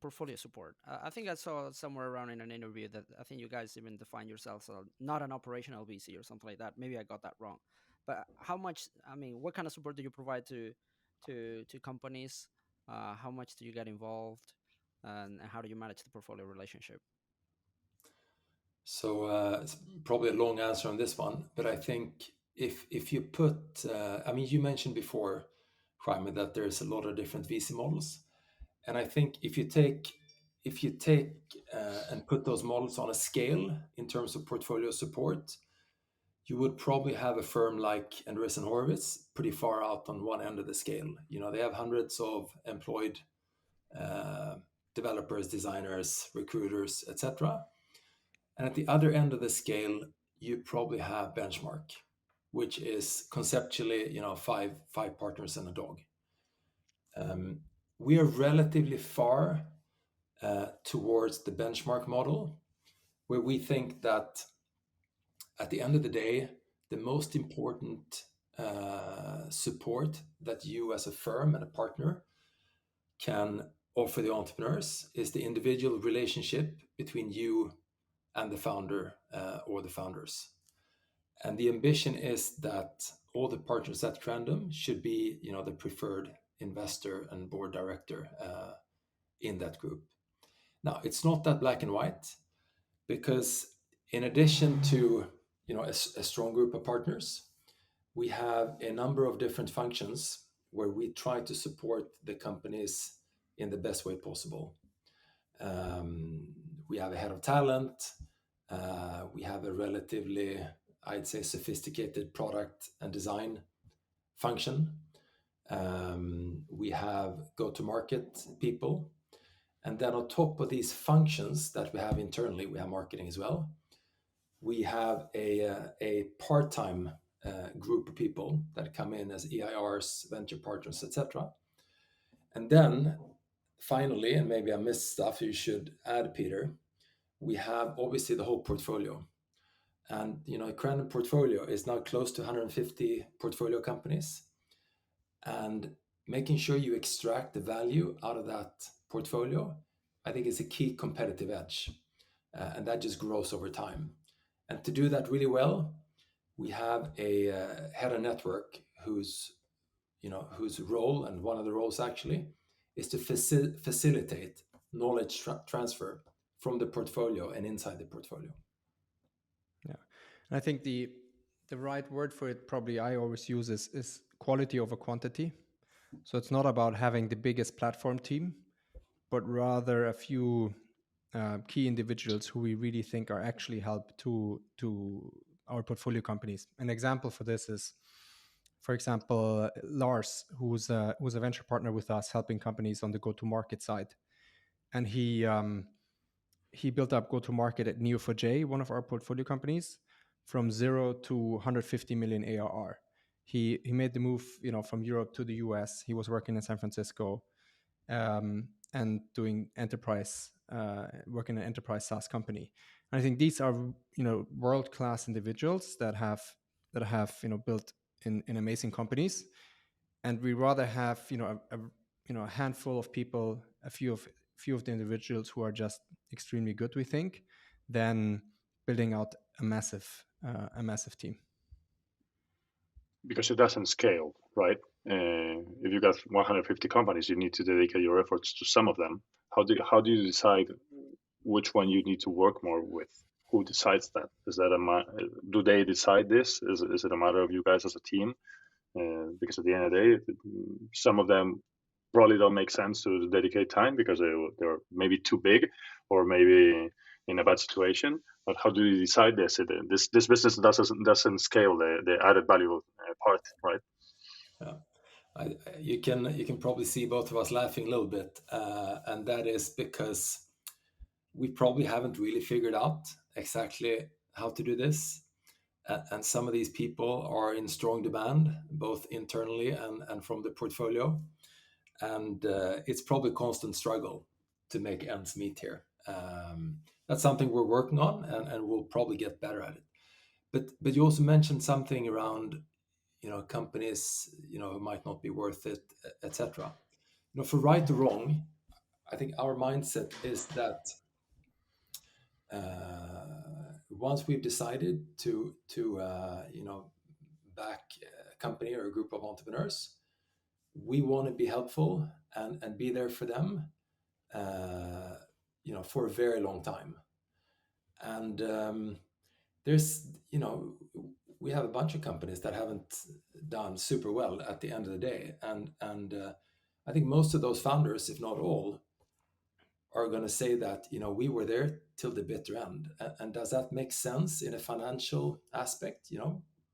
[SPEAKER 1] portfolio support? I think I saw somewhere around in an interview that I think you guys even define yourselves as not an operational VC or something like that. Maybe I got that wrong, but how much? I mean, what kind of support do you provide to companies? How much do you get involved, and how do you manage the portfolio relationship?
[SPEAKER 3] So it's probably a long answer on this one, but I think if you put, I mean, you mentioned before, Jaime, that there's a lot of different VC models, and I think if you take and put those models on a scale in terms of portfolio support, you would probably have a firm like Andreessen Horowitz pretty far out on one end of the scale. They have hundreds of employed developers, designers, recruiters, etc. And at the other end of the scale, you probably have Benchmark, which is conceptually, five partners and a dog. We are relatively far towards the Benchmark model, where we think that at the end of the day, the most important support that you as a firm and a partner can offer the entrepreneurs is the individual relationship between you and the founder or the founders. And the ambition is that all the partners at Creandum should be, the preferred investor and board director in that group. Now, it's not that black and white, because in addition to, a strong group of partners, we have a number of different functions where we try to support the companies in the best way possible. We have a head of talent. We have a relatively, I'd say, sophisticated product and design function. We have go-to-market people. And then on top of these functions that we have internally, we have marketing as well. We have a part-time group of people that come in as EIRs, venture partners, etc. And then finally, and maybe I missed stuff you should add, Peter, we have obviously the whole portfolio. And Creandum portfolio is now close to 150 portfolio companies. And making sure you extract the value out of that portfolio, I think is a key competitive edge. And that just grows over time. And to do that really well, we have a head of network whose role, and one of the roles actually, is to facilitate knowledge transfer from the portfolio and inside the portfolio.
[SPEAKER 4] Yeah, and I think the right word for it, probably I always use, is quality over quantity. So it's not about having the biggest platform team, but rather a few key individuals who we really think are actually help to our portfolio companies. An example for this is, for example, Lars, who's a venture partner with us, helping companies on the go-to-market side, and he built up go-to-market at Neo4j, one of our portfolio companies, from 0 to 150 million ARR. He made the move, from Europe to the US. He was working in San Francisco, and and doing enterprise work in an enterprise SaaS company. And I think these are world-class individuals that have built in amazing companies, and we rather have a handful of people, a few of the individuals who are just extremely good, we think, than building out a massive team.
[SPEAKER 2] Because it doesn't scale, right? If you got 150 companies, you need to dedicate your efforts to some of them. How do you decide which one you need to work more with? Who decides that? Is that do they decide this? Is it a matter of you guys as a team? Because at the end of the day, some of them probably don't make sense to dedicate time because they're maybe too big or maybe in a bad situation. But how do you decide this? This business doesn't scale the added value part, right?
[SPEAKER 3] Yeah. You can probably see both of us laughing a little bit, and that is because we probably haven't really figured out exactly how to do this. And some of these people are in strong demand, both internally and from the portfolio. And it's probably a constant struggle to make ends meet here. That's something we're working on, and we'll probably get better at it. But you also mentioned something around, companies, who might not be worth it, etc. For right or wrong, I think our mindset is that once we've decided to back a company or a group of entrepreneurs, we want to be helpful and be there for them, for a very long time. And there's, we have a bunch of companies that haven't done super well at the end of the day, and I think most of those founders, if not all, are going to say that we were there till the bitter end. And does that make sense in a financial aspect?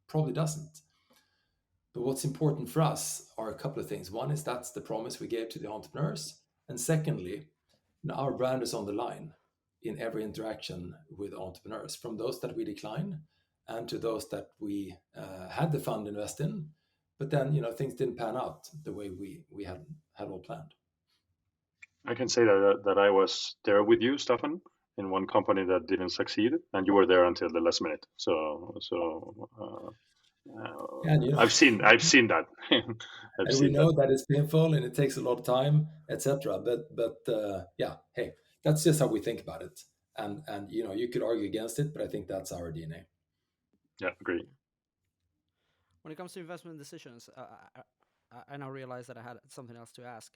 [SPEAKER 3] Probably doesn't. But what's important for us are a couple of things. One is that's the promise we gave to the entrepreneurs, and secondly, our brand is on the line in every interaction with entrepreneurs, from those that we decline and to those that we had the fund invest in, but then things didn't pan out the way we had all planned.
[SPEAKER 2] I can say that I was there with you, Staffan, in one company that didn't succeed, and you were there until the last minute.
[SPEAKER 3] And
[SPEAKER 2] I've seen that.
[SPEAKER 3] and we know that it's painful and it takes a lot of time, etc. But yeah, hey, that's just how we think about it. And you could argue against it, but I think that's our DNA.
[SPEAKER 2] Yeah, agree.
[SPEAKER 1] When it comes to investment decisions, I now realize that I had something else to ask.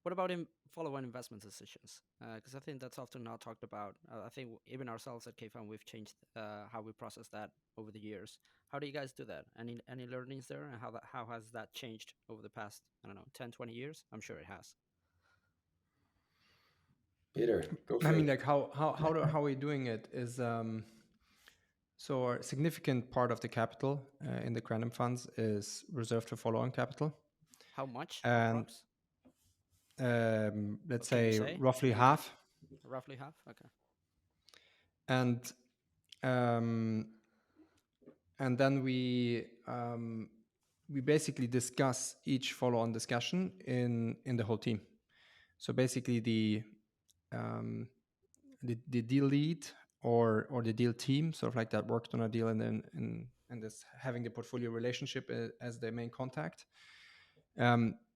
[SPEAKER 1] What about follow-on investment decisions? Because I think that's often not talked about. I think even ourselves at Kfund, we've changed how we process that over the years. How do you guys do that? Any learnings there, and how has that changed over the past, 10, 20 years? I'm sure it has.
[SPEAKER 3] Peter, go for it.
[SPEAKER 4] I mean, like how we're doing it is so a significant part of the capital in the Creandum funds is reserved for follow-on capital.
[SPEAKER 1] How much?
[SPEAKER 4] And let's say roughly half.
[SPEAKER 1] Roughly half, okay.
[SPEAKER 4] And then we basically discuss each follow-on discussion in the whole team. So basically the deal lead or the deal team, sort of like that worked on a deal and then and this having the portfolio relationship as their main contact.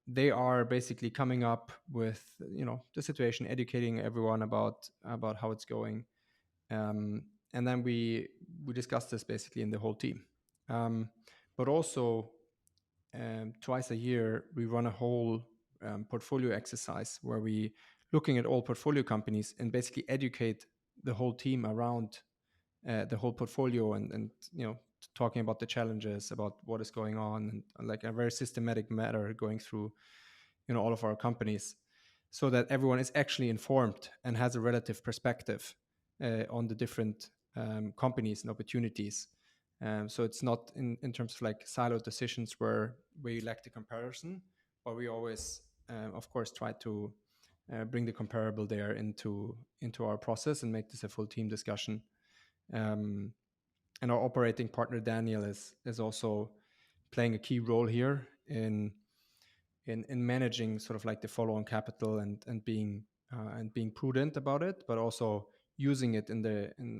[SPEAKER 4] They are basically coming up with the situation, educating everyone about how it's going, and then we discuss this basically in the whole team. But also twice a year we run a whole portfolio exercise where we looking at all portfolio companies and basically educate the whole team around the whole portfolio and talking about the challenges, about what is going on, and like a very systematic manner going through all of our companies, so that everyone is actually informed and has a relative perspective on the different companies and opportunities. So it's not in terms of like siloed decisions where you lack the comparison, but we always of course try to bring the comparable there into our process and make this a full team discussion. And our operating partner Daniel is also playing a key role here in in managing sort of like the follow-on capital and being prudent about it, but also using it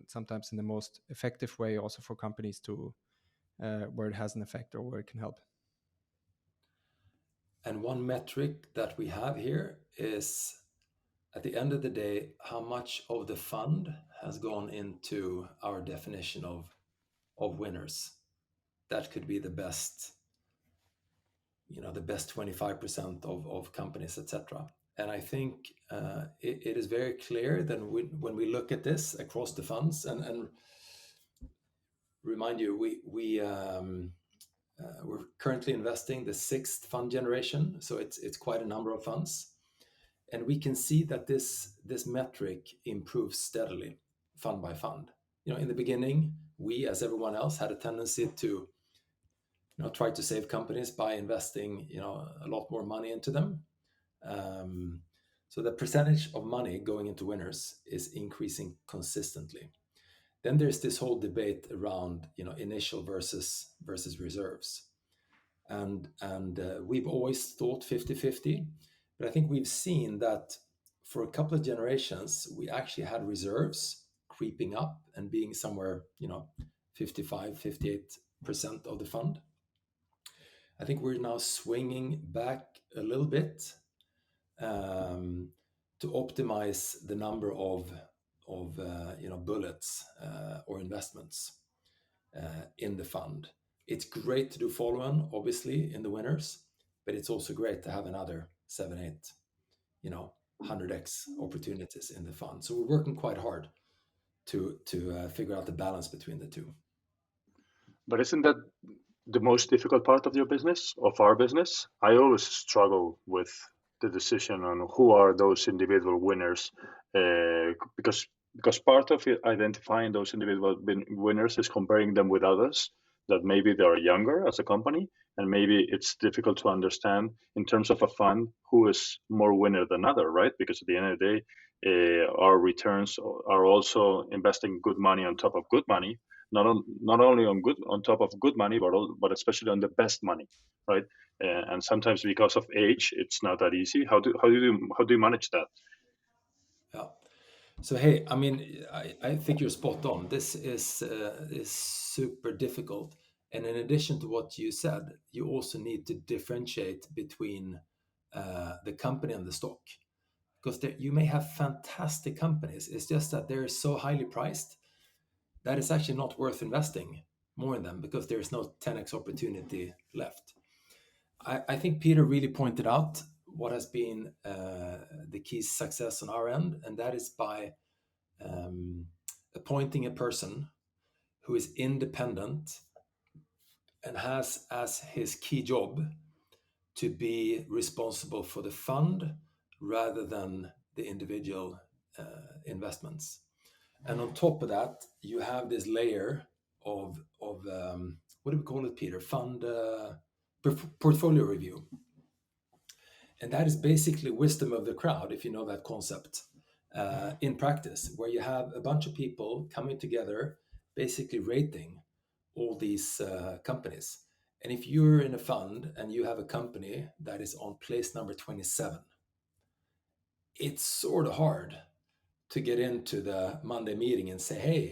[SPEAKER 4] sometimes in the most effective way also for companies to where it has an effect or where it can help.
[SPEAKER 3] And one metric that we have here is, at the end of the day, how much of the fund has gone into our definition of winners. That could be the best, the best 25% of companies, etc. And I think it is very clear that when we look at this across the funds, and remind you, we're currently investing the 6th fund generation, so it's quite a number of funds, and we can see that this metric improves steadily, fund by fund. In the beginning, we, as everyone else, had a tendency to try to save companies by investing a lot more money into them. So the percentage of money going into winners is increasing consistently. Then there's this whole debate around initial versus reserves, and we've always thought 50-50, but I think we've seen that for a couple of generations we actually had reserves creeping up and being somewhere 55-58% of the fund. I think we're now swinging back a little bit to optimize the number of bullets or investments in the fund. It's great to do follow-on, obviously, in the winners, but it's also great to have another 7, 8, 100x opportunities in the fund. So we're working quite hard to figure out the balance between the two.
[SPEAKER 2] But isn't that the most difficult part of your business, of our business? I always struggle with the decision on who are those individual winners, because part of it, identifying those individual winners is comparing them with others that maybe they are younger as a company, and maybe it's difficult to understand in terms of a fund who is more winner than other, right? Because at the end of the day, our returns are also investing good money on top of good money, not only on top of good money, but especially on the best money, right? And sometimes because of age, it's not that easy. How do you manage that?
[SPEAKER 3] Yeah. So hey, I mean, I think you're spot on. This is super difficult, and in addition to what you said, you also need to differentiate between the company and the stock, because you may have fantastic companies. It's just that they're so highly priced that it's actually not worth investing more in them because there's no 10x opportunity left. I think Peter really pointed out what has been the key success on our end, and that is by appointing a person who is independent and has as his key job to be responsible for the fund rather than the individual investments. And on top of that, you have this layer of what do we call it, Peter? Fund portfolio review. And that is basically wisdom of the crowd, if you know that concept, in practice, where you have a bunch of people coming together, basically rating all these companies. And if you're in a fund and you have a company that is on place number 27, it's sort of hard to get into the Monday meeting and say, hey,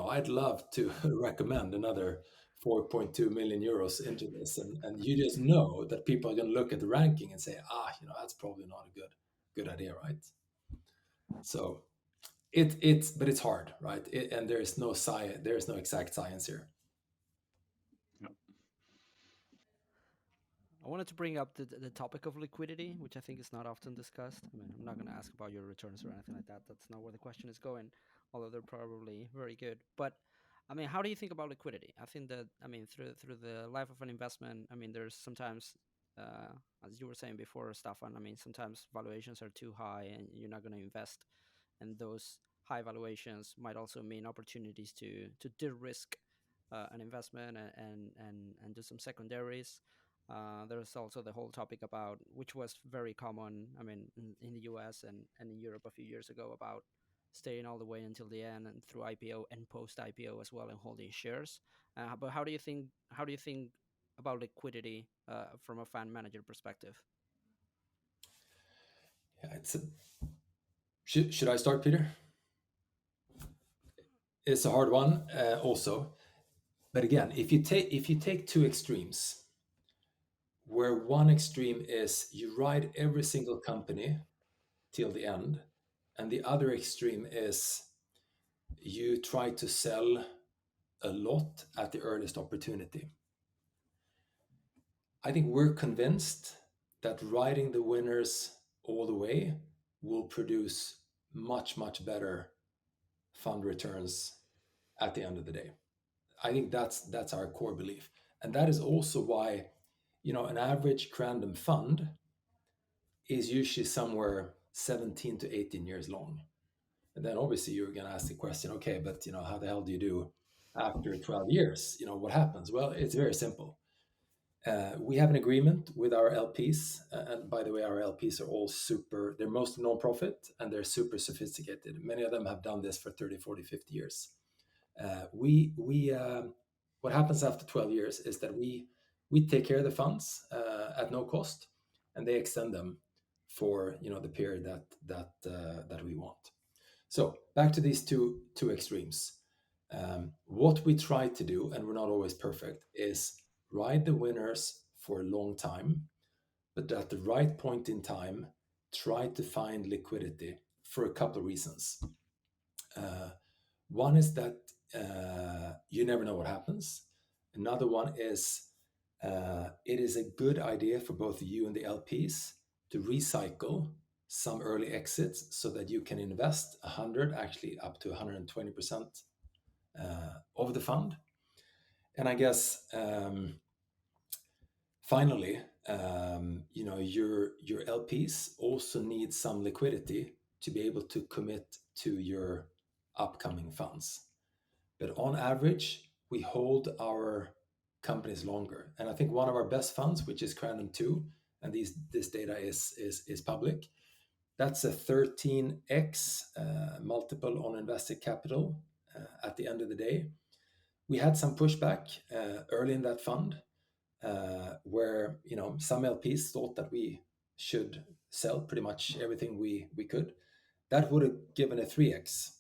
[SPEAKER 3] I'd love to recommend another 4.2 million euros into this. And you just know that people are going to look at the ranking and say, that's probably not a good idea, right? So but it's hard, right? And there's no science, there's no exact science here.
[SPEAKER 1] I wanted to bring up the topic of liquidity, which I think is not often discussed. I mean, I'm not going to ask about your returns or anything like that. That's not where the question is going, although they're probably very good. But I mean, how do you think about liquidity? I think that, I mean, through the life of an investment, I mean, there's sometimes, as you were saying before, Staffan, I mean, sometimes valuations are too high and you're not going to invest. And those high valuations might also mean opportunities to de-risk an investment and do some secondaries. There's also the whole topic about, which was very common, I mean, in the US and in Europe a few years ago, about staying all the way until the end and through IPO and post IPO as well and holding shares. But how do you think about liquidity from a fund manager perspective?
[SPEAKER 3] Yeah, should I start, Peter? It's a hard one, also. But again, if you take two extremes, where one extreme is you ride every single company till the end, and the other extreme is you try to sell a lot at the earliest opportunity. I think we're convinced that riding the winners all the way will produce much, much better fund returns at the end of the day. I think that's our core belief. And that is also why, an average Creandum fund is usually somewhere 17 to 18 years long. And then obviously you're going to ask the question, okay, but how the hell do you do after 12 years? What happens? Well, it's very simple. We have an agreement with our LPs. And by the way, our LPs are all they're mostly non-profit and they're super sophisticated. Many of them have done this for 30, 40, 50 years. What happens after 12 years is that we take care of the funds at no cost, and they extend them for the period that we want. So back to these two extremes. What we try to do, and we're not always perfect, is ride the winners for a long time, but at the right point in time, try to find liquidity for a couple of reasons. One is that you never know what happens. Another one is it is a good idea for both you and the LPs to recycle some early exits so that you can invest 100, actually up to 120% of the fund. And I guess finally, your LPs also need some liquidity to be able to commit to your upcoming funds. But on average, we hold our companies longer. And I think one of our best funds, which is Creandum 2, and this data is public, that's a 13x multiple on invested capital at the end of the day. We had some pushback early in that fund where some LPs thought that we should sell pretty much everything we could. That would have given a 3x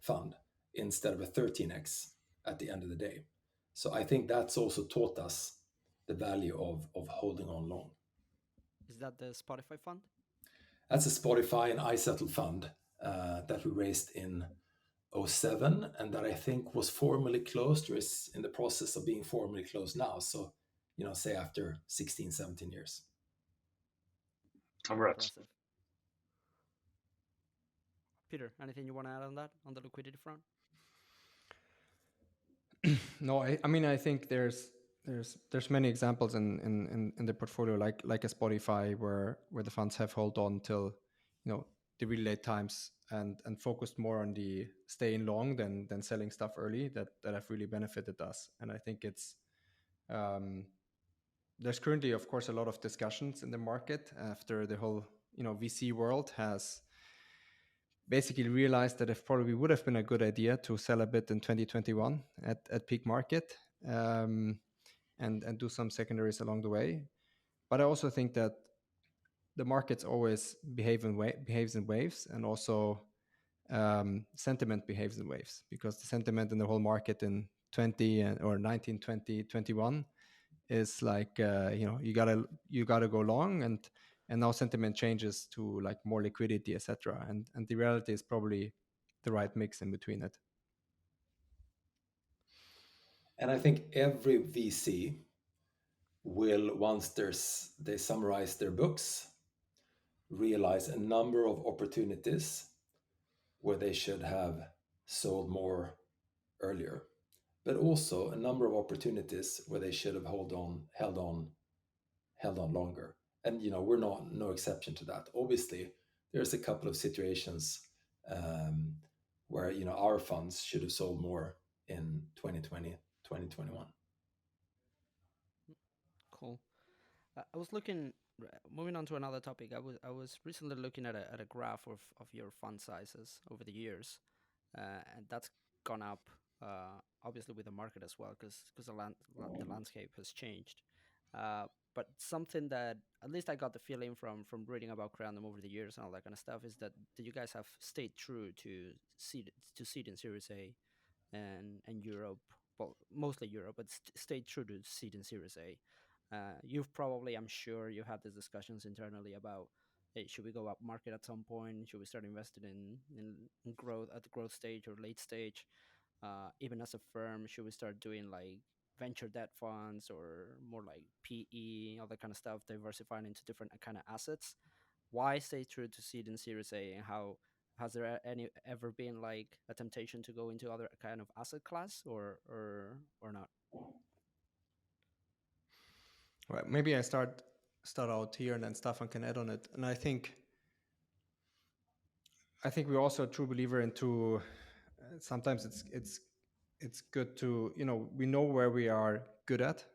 [SPEAKER 3] fund instead of a 13x at the end of the day. So I think that's also taught us the value of holding on long.
[SPEAKER 1] Is that the Spotify fund?
[SPEAKER 3] That's a Spotify and iZettle fund that we raised in 2007, and that I think was formally closed or is in the process of being formally closed now. So, say after 16, 17 years.
[SPEAKER 2] Congrats.
[SPEAKER 1] Impressive. Peter, anything you want to add on that, on the liquidity front?
[SPEAKER 4] No, I mean, I think there's many examples in the portfolio, like a Spotify where the funds have held on till the really late times and focused more on the staying long than selling stuff early that have really benefited us. And I think it's there's currently, of course, a lot of discussions in the market after the whole VC world has basically realized that it probably would have been a good idea to sell a bit in 2021 at peak market and do some secondaries along the way. But I also think that the markets always behaves in waves, and also sentiment behaves in waves, because the sentiment in the whole market in 19, 20, 21 is like you gotta go long, and now sentiment changes to like more liquidity, etc. And the reality is probably the right mix in between it.
[SPEAKER 3] And I think every VC will, once they summarize their books, realize a number of opportunities where they should have sold more earlier, but also a number of opportunities where they should have held on longer. And we're no exception to that. Obviously, there's a couple of situations where our funds should have sold more in 2020, 2021.
[SPEAKER 1] Cool. I was looking, moving on to another topic. I was recently looking at a graph of your fund sizes over the years, and that's gone up, obviously with the market as well, because the landscape has changed. But something that at least I got the feeling from reading about Creandum over the years and all that kind of stuff is that you guys have stayed true to seed in Series A and Europe, well, mostly Europe, but stayed true to seed in Series A. You've probably, I'm sure, you had these discussions internally about, hey, should we go up market at some point? Should we start investing in growth at the growth stage or late stage? Even as a firm, should we start doing like venture debt funds or more like PE, all that kind of stuff, diversifying into different kind of assets? Why stay true to seed in Series A, and how has there any ever been like a temptation to go into other kind of asset class or not?
[SPEAKER 4] Right. Maybe I start out here, and then Staffan can add on it. And I think we're also a true believer into sometimes it's good to, we know where we are good at,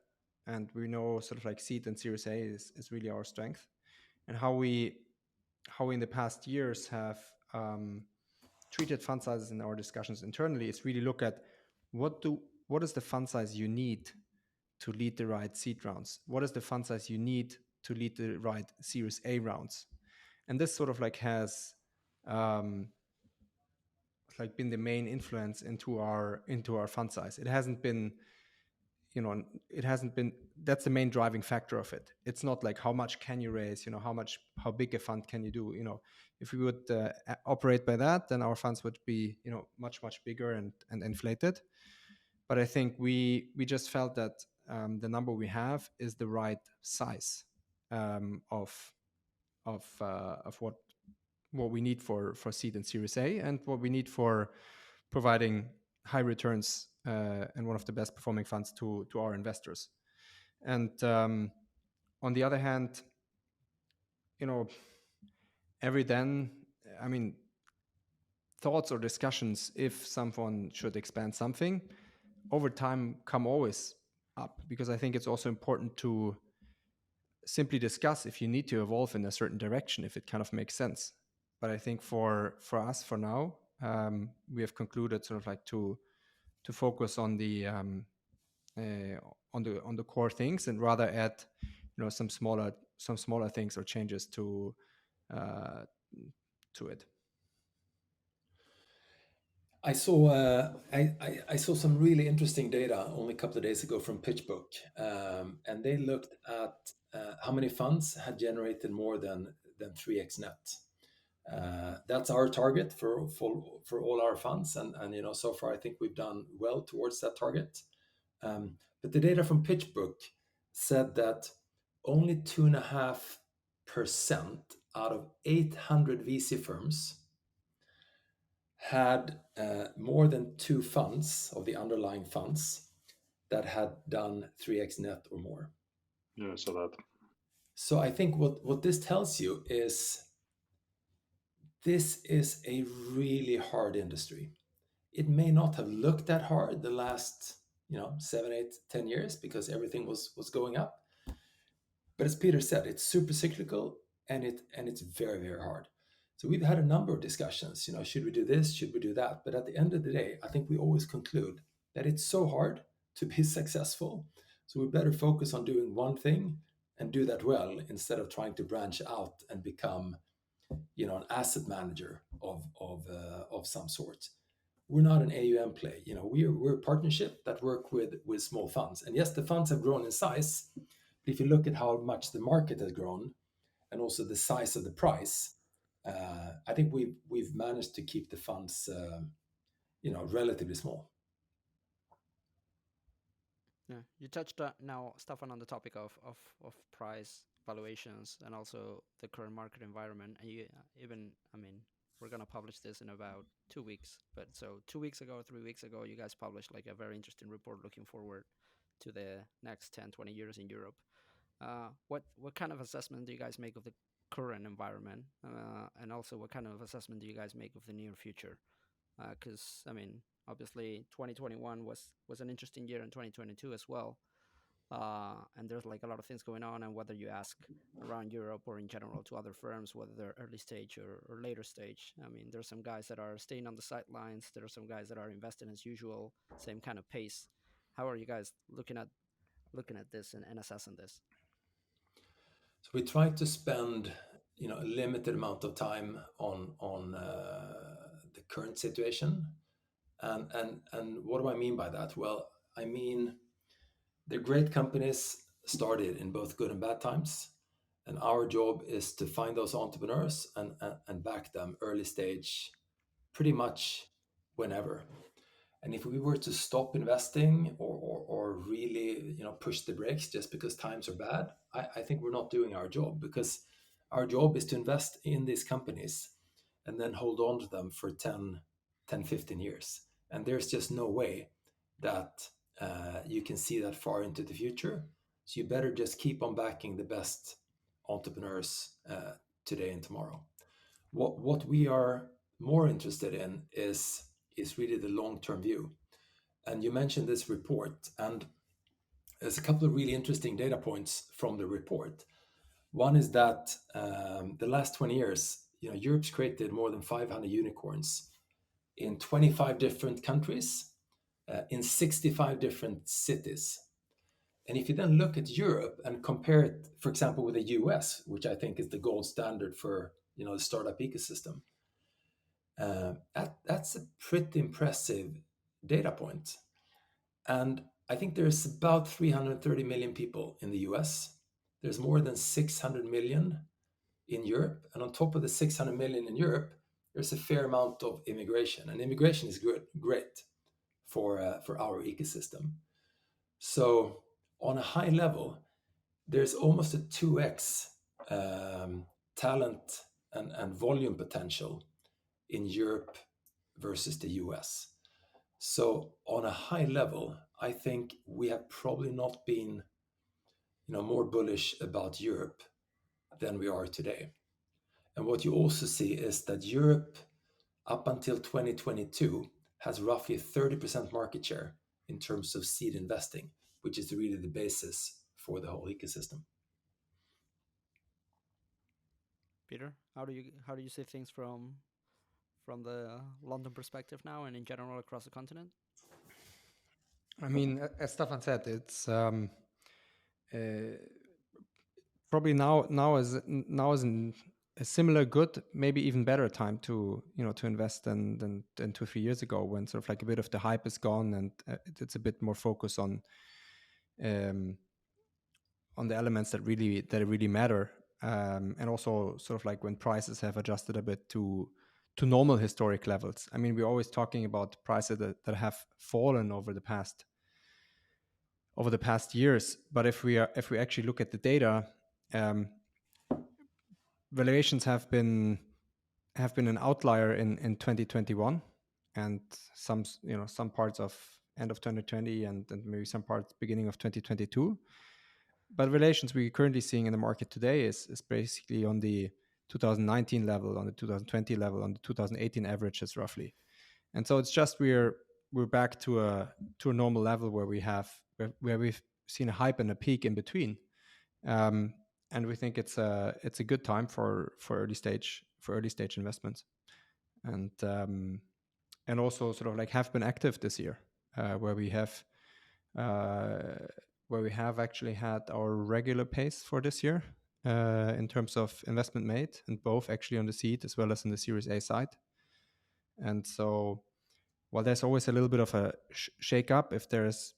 [SPEAKER 4] and we know sort of like seed and Series A is really our strength, and how we in the past years have treated fund sizes in our discussions internally is really look at what is the fund size you need to lead the right seed rounds? What is the fund size you need to lead the right Series A rounds? And this sort of like has like been the main influence into our fund size. It hasn't been, that's the main driving factor of it. It's not like how much can you raise, how big a fund can you do. If we would operate by that, then our funds would be, much bigger and inflated. But I think we just felt that the number we have is the right size of what we need for seed and Series A, and what we need for providing high returns and one of the best performing funds to our investors. And on the other hand, every then, I mean, thoughts or discussions if someone should expand something over time come always up, because I think it's also important to simply discuss if you need to evolve in a certain direction, if it kind of makes sense. But I think for us, for now, we have concluded sort of like to focus on the on the core things, and rather add some smaller things or changes to it.
[SPEAKER 3] I saw some really interesting data only a couple of days ago from PitchBook, and they looked at how many funds had generated more than 3x net. That's our target for all our funds, and so far I think we've done well towards that target. But the data from PitchBook said that only 2.5% out of 800 VC firms had more than 2 funds of the underlying funds that had done 3x net or more.
[SPEAKER 2] Yeah, so that.
[SPEAKER 3] So I think what this tells you is this is a really hard industry. It may not have looked that hard the last 7, 8, 10 years because everything was going up. But as Peter said, it's super cyclical, and it's very, very hard. So we've had a number of discussions, should we do this, should we do that? But at the end of the day, I think we always conclude that it's so hard to be successful. So we better focus on doing one thing and do that well, instead of trying to branch out and become, an asset manager of some sort. We're not an AUM play. We're a partnership that work with small funds. And yes, the funds have grown in size. But if you look at how much the market has grown, and also the size of the price, I think we've managed to keep the funds, relatively small.
[SPEAKER 1] Yeah, you touched now, Stefan, on the topic of price valuations and also the current market environment. And you even, I mean, we're gonna publish this in about 2 weeks. But so 2 weeks ago, 3 weeks ago, you guys published like a very interesting report looking forward to the next 10, 20 years in Europe. What kind of assessment do you guys make of the current environment, and also what kind of assessment do you guys make of the near future? Because I mean, obviously 2021 was an interesting year, and 2022 as well. And there's like a lot of things going on, and whether you ask around Europe or in general to other firms, whether they're early stage or later stage, I mean, there's some guys that are staying on the sidelines. There are some guys that are investing as usual, same kind of pace. How are you guys looking at this and assessing this?
[SPEAKER 3] So we try to spend, a limited amount of time on the current situation. And what do I mean by that? Well, I mean the great companies started in both good and bad times, and our job is to find those entrepreneurs and back them early stage, pretty much whenever. And if we were to stop investing or really, push the brakes just because times are bad, I think we're not doing our job, because our job is to invest in these companies and then hold on to them for 15 years. And there's just no way that you can see that far into the future. So you better just keep on backing the best entrepreneurs today and tomorrow. What we are more interested in is really the long-term view. And you mentioned this report, and there's a couple of really interesting data points from the report. One is that the last 20 years, Europe's created more than 500 unicorns in 25 different countries, in 65 different cities. And if you then look at Europe and compare it, for example, with the US, which I think is the gold standard for the startup ecosystem, that's a pretty impressive data point. And I think there's about 330 million people in the US. There's more than 600 million in Europe. And on top of the 600 million in Europe, there's a fair amount of immigration. And immigration is great for our ecosystem. So on a high level, there's almost a 2x talent and volume potential in Europe versus the US. So on a high level, I think we have probably not been, more bullish about Europe than we are today. And what you also see is that Europe, up until 2022, has roughly 30% market share in terms of seed investing, which is really the basis for the whole ecosystem.
[SPEAKER 1] Peter, how do you see things from the London perspective now, and in general across the continent?
[SPEAKER 4] I mean, as Stefan said, it's probably now is a similar good, maybe even better time to invest than 2-3 years ago, when sort of like a bit of the hype is gone, and it's a bit more focus on the elements that really matter, and also sort of like when prices have adjusted a bit to normal historic levels. I mean, we're always talking about prices that have fallen over the past years, but if we actually look at the data, valuations have been an outlier in 2021, and some parts of end of 2020 and maybe some parts beginning of 2022. But valuations we're currently seeing in the market today is basically on the 2019 level, on the 2020 level, on the 2018 averages roughly. And so it's just we're back to a normal level where we've seen a hype and a peak in between. And we think it's a good time for early stage investments, and also sort of like have been active this year, where we have actually had our regular pace for this year in terms of investment made, and both actually on the seed as well as on the Series A side. And so while there's always a little bit of a shake up if there's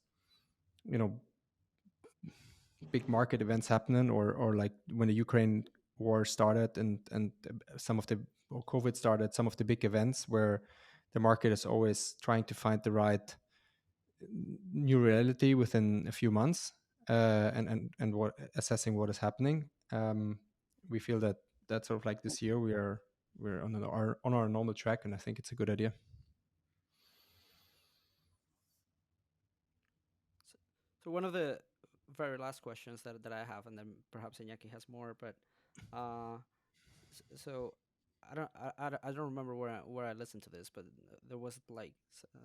[SPEAKER 4] big market events happening, or like when the Ukraine war started and some of the COVID started, some of the big events where the market is always trying to find the right new reality within a few months, and assessing what is happening. We feel that sort of like this year we're on our normal track, and I think it's a good idea.
[SPEAKER 1] So one of the very last questions that I have, and then perhaps Iñaki has more, but so I don't remember where I listened to this, but there was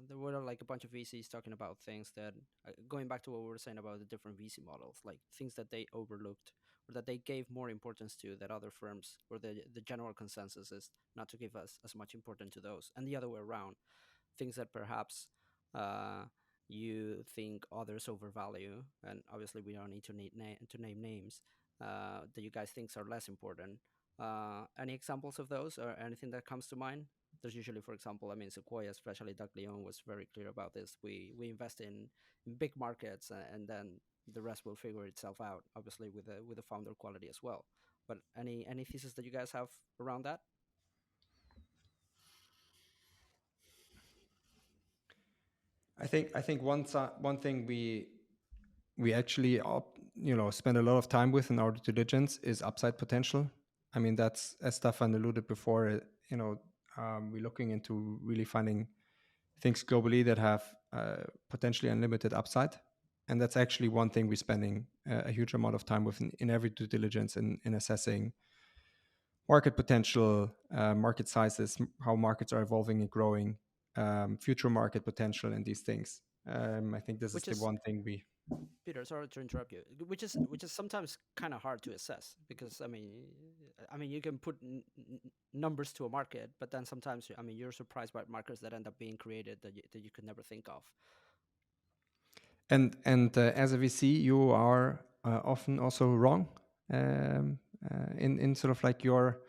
[SPEAKER 1] there were like a bunch of VCs talking about things that, going back to what we were saying about the different VC models, like things that they overlooked or that they gave more importance to that other firms, or the general consensus is not to give us as much importance to those, and the other way around, things that perhaps you think others overvalue, and obviously we don't need to name names that you guys think are less important. Any examples of those or anything that comes to mind? There's usually, for example, I mean, Sequoia, especially Doug Leon, was very clear about this. We invest in big markets, and then the rest will figure itself out. Obviously, with the founder quality as well. But any thesis that you guys have around that?
[SPEAKER 4] I think one thing we actually spend a lot of time with in our due diligence is upside potential. I mean, that's, as Staffan alluded before, we're looking into really finding things globally that have potentially unlimited upside. And that's actually one thing we're spending a huge amount of time with in every due diligence in assessing market potential, market sizes, how markets are evolving and growing, future market potential, and these things. I think this is
[SPEAKER 1] Which
[SPEAKER 4] the
[SPEAKER 1] is,
[SPEAKER 4] one thing we.
[SPEAKER 1] Peter, sorry to interrupt you. Which is sometimes kind of hard to assess because I mean you can put numbers to a market, but then sometimes I mean you're surprised by markets that end up being created that you could never think of.
[SPEAKER 4] And as a VC, you are often also wrong in sort of like your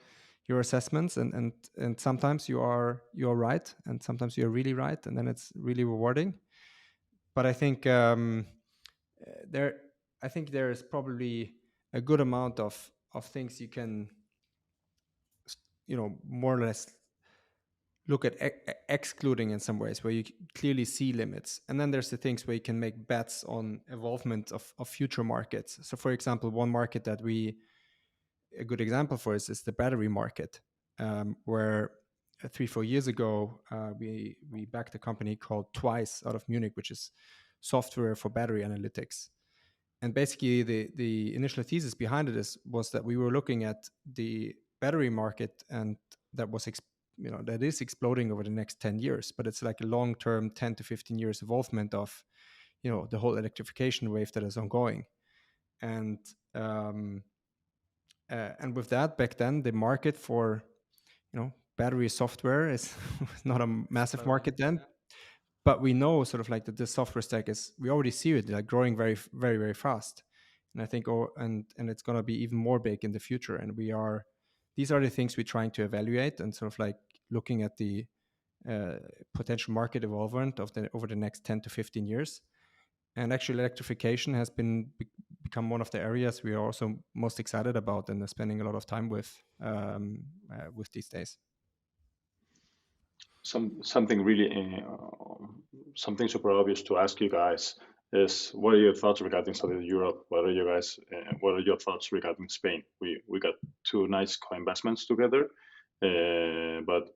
[SPEAKER 4] assessments, and sometimes you're right, and sometimes you're really right, and then it's really rewarding. But I think there there is probably a good amount of things you can more or less look at excluding in some ways, where you clearly see limits. And then there's the things where you can make bets on evolvement of future markets. So for example, one market that a good example for is the battery market, where 3-4 years ago we backed a company called Twice out of Munich, which is software for battery analytics. And basically the initial thesis behind it was that we were looking at the battery market, and that was that is exploding over the next 10 years, but it's like a long-term 10 to 15 years evolvement of the whole electrification wave that is ongoing. And with that, back then the market for battery software is not a massive
[SPEAKER 1] Exploding.
[SPEAKER 4] market then. But we know sort of like that this software stack we already see it like growing very, very, very fast. And I think, and it's going to be even more big in the future. And these are the things we're trying to evaluate, and sort of like looking at the potential market evolvement over the next 10 to 15 years. And actually electrification has become one of the areas we are also most excited about and are spending a lot of time with these days.
[SPEAKER 2] Something really something super obvious to ask you guys is, what are your thoughts regarding Southern Europe? What are your thoughts regarding Spain? We got two nice co-investments together, but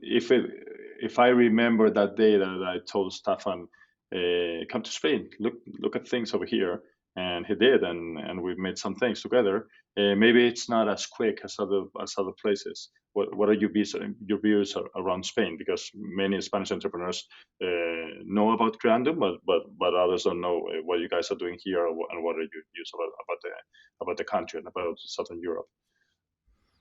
[SPEAKER 2] if I remember that day that I told Staffan, come to Spain, look at things over here, and he did, and we've made some things together. Maybe it's not as quick as other places. What are your views around Spain? Because many Spanish entrepreneurs know about Creandum, but others don't know what you guys are doing here, and what are your views about the country and about Southern Europe.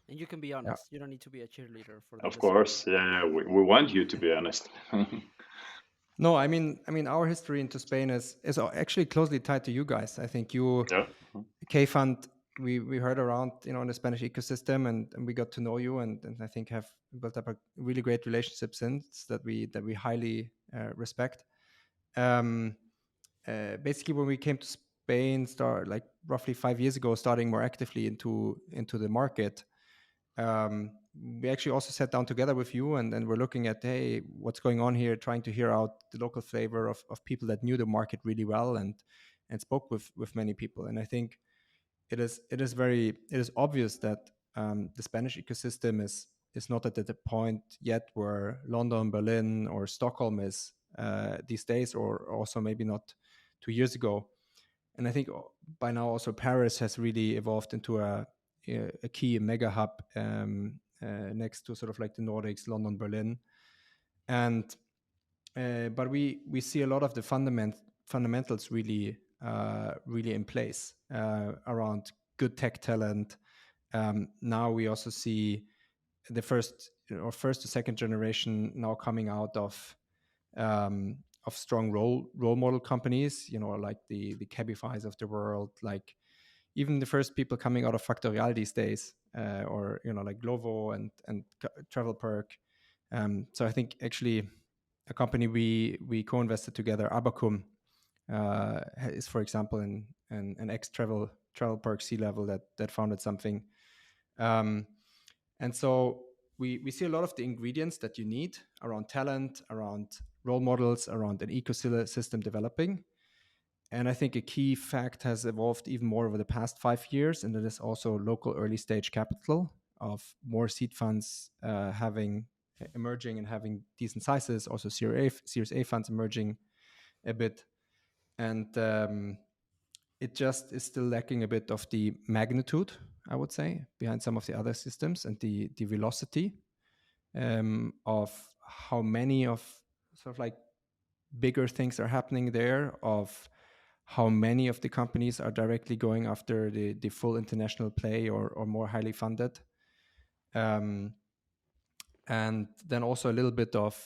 [SPEAKER 1] And you can be honest. You don't need to be a cheerleader for the
[SPEAKER 2] Of
[SPEAKER 1] listeners.
[SPEAKER 2] course, yeah, we want you to be honest.
[SPEAKER 4] No, I mean, our history into Spain is actually closely tied to you guys. I think you,
[SPEAKER 2] Yeah.
[SPEAKER 4] Kfund, we heard around, in the Spanish ecosystem, and we got to know you, and I think have built up a really great relationship since that we highly respect. Basically, when we came to Spain, like roughly 5 years ago, starting more actively into the market, we actually also sat down together with you, and we're looking at, hey, what's going on here, trying to hear out the local flavor of people that knew the market really well, and spoke with many people. And I think it is obvious that the Spanish ecosystem is not at the point yet where London, Berlin, or Stockholm is these days, or also maybe not 2 years ago. And I think by now also Paris has really evolved into a key mega hub next to sort of like the Nordics, London, Berlin. And but we see a lot of the fundamentals really in place around good tech talent. Now we also see the first to second generation now coming out of strong role model companies, like the Cabifys of the world, like even the first people coming out of Factorial these days, or like Glovo and Travel Perk. So I think actually a company we co-invested together, Abacum, is, for example, an ex Travel Perk C-level that founded something. And so we see a lot of the ingredients that you need around talent, around role models, around an ecosystem developing. And I think a key fact has evolved even more over the past 5 years, and that is also local early stage capital of more seed funds emerging and having decent sizes, also Series A funds emerging a bit. And it just is still lacking a bit of the magnitude, I would say, behind some of the other systems, and the velocity of how many of sort of like bigger things are happening there, of how many of the companies are directly going after the full international play or more highly funded. And then also a little bit of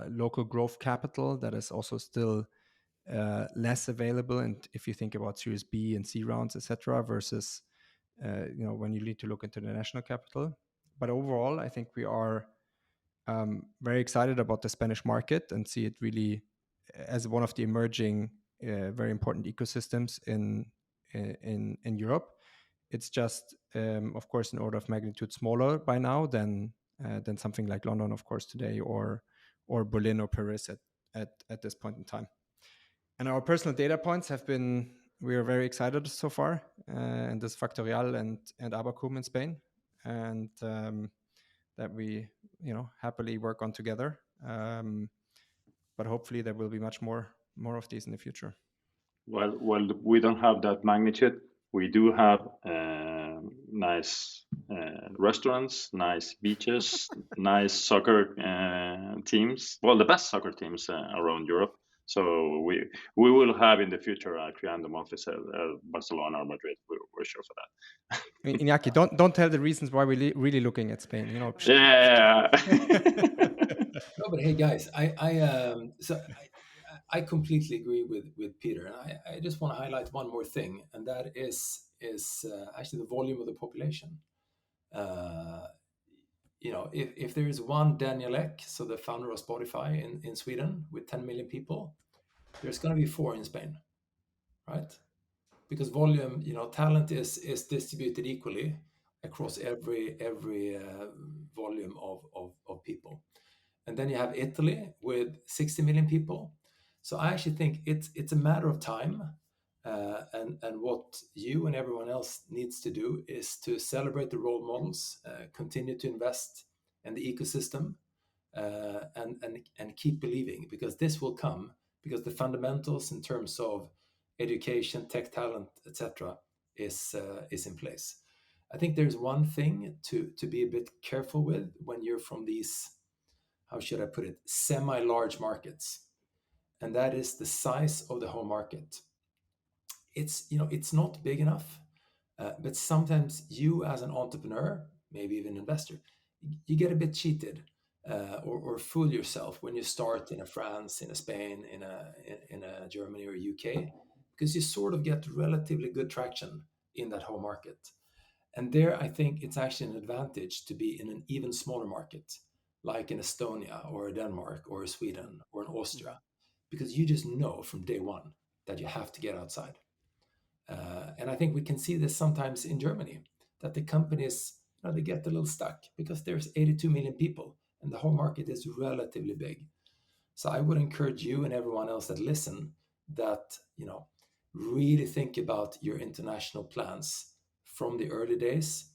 [SPEAKER 4] local growth capital that is also still less available. And if you think about Series B and C rounds, etc., versus when you need to look into the national capital. But overall, I think we are very excited about the Spanish market and see it really as one of the emerging, very important ecosystems in Europe. It's just, of course, an order of magnitude smaller by now than something like London, of course, today, or Berlin or Paris at this point in time. And our personal data points have been, we are very excited so far, and this Factorial and Abacum in Spain, and that we happily work on together. But hopefully there will be much more of these in the future.
[SPEAKER 2] Well, we don't have that magnitude. We do have nice restaurants, nice beaches, nice soccer teams. Well, the best soccer teams around Europe. So we will have in the future a Creandum office at Barcelona or Madrid. We're sure for that.
[SPEAKER 4] Iñaki, don't tell the reasons why we're really looking at Spain.
[SPEAKER 2] Yeah.
[SPEAKER 3] No, but hey, guys, I completely agree with Peter, and I just want to highlight one more thing, and that is actually the volume of the population. If there is one Daniel Ek, so the founder of Spotify in Sweden, with 10 million people, there's going to be 4 in Spain, right? Because volume, talent is distributed equally across every volume of people. And then you have Italy with 60 million people. So I actually think it's a matter of time. And what you and everyone else needs to do is to celebrate the role models, continue to invest in the ecosystem, and keep believing, because this will come, because the fundamentals in terms of education, tech talent, etc., is in place. I think there's one thing to be a bit careful with when you're from these, how should I put it, semi-large markets, and that is the size of the home market. It's not big enough, but sometimes you as an entrepreneur, maybe even investor, you get a bit cheated, or fool yourself when you start in a France, in a Spain, in a Germany or UK, because you sort of get relatively good traction in that home market. And there, I think it's actually an advantage to be in an even smaller market, like in Estonia or Denmark or Sweden or in Austria, because you just know from day one that you have to get outside. And I think we can see this sometimes in Germany, that the companies, they get a little stuck because there's 82 million people and the home market is relatively big. So I would encourage you and everyone else that listen that, really think about your international plans from the early days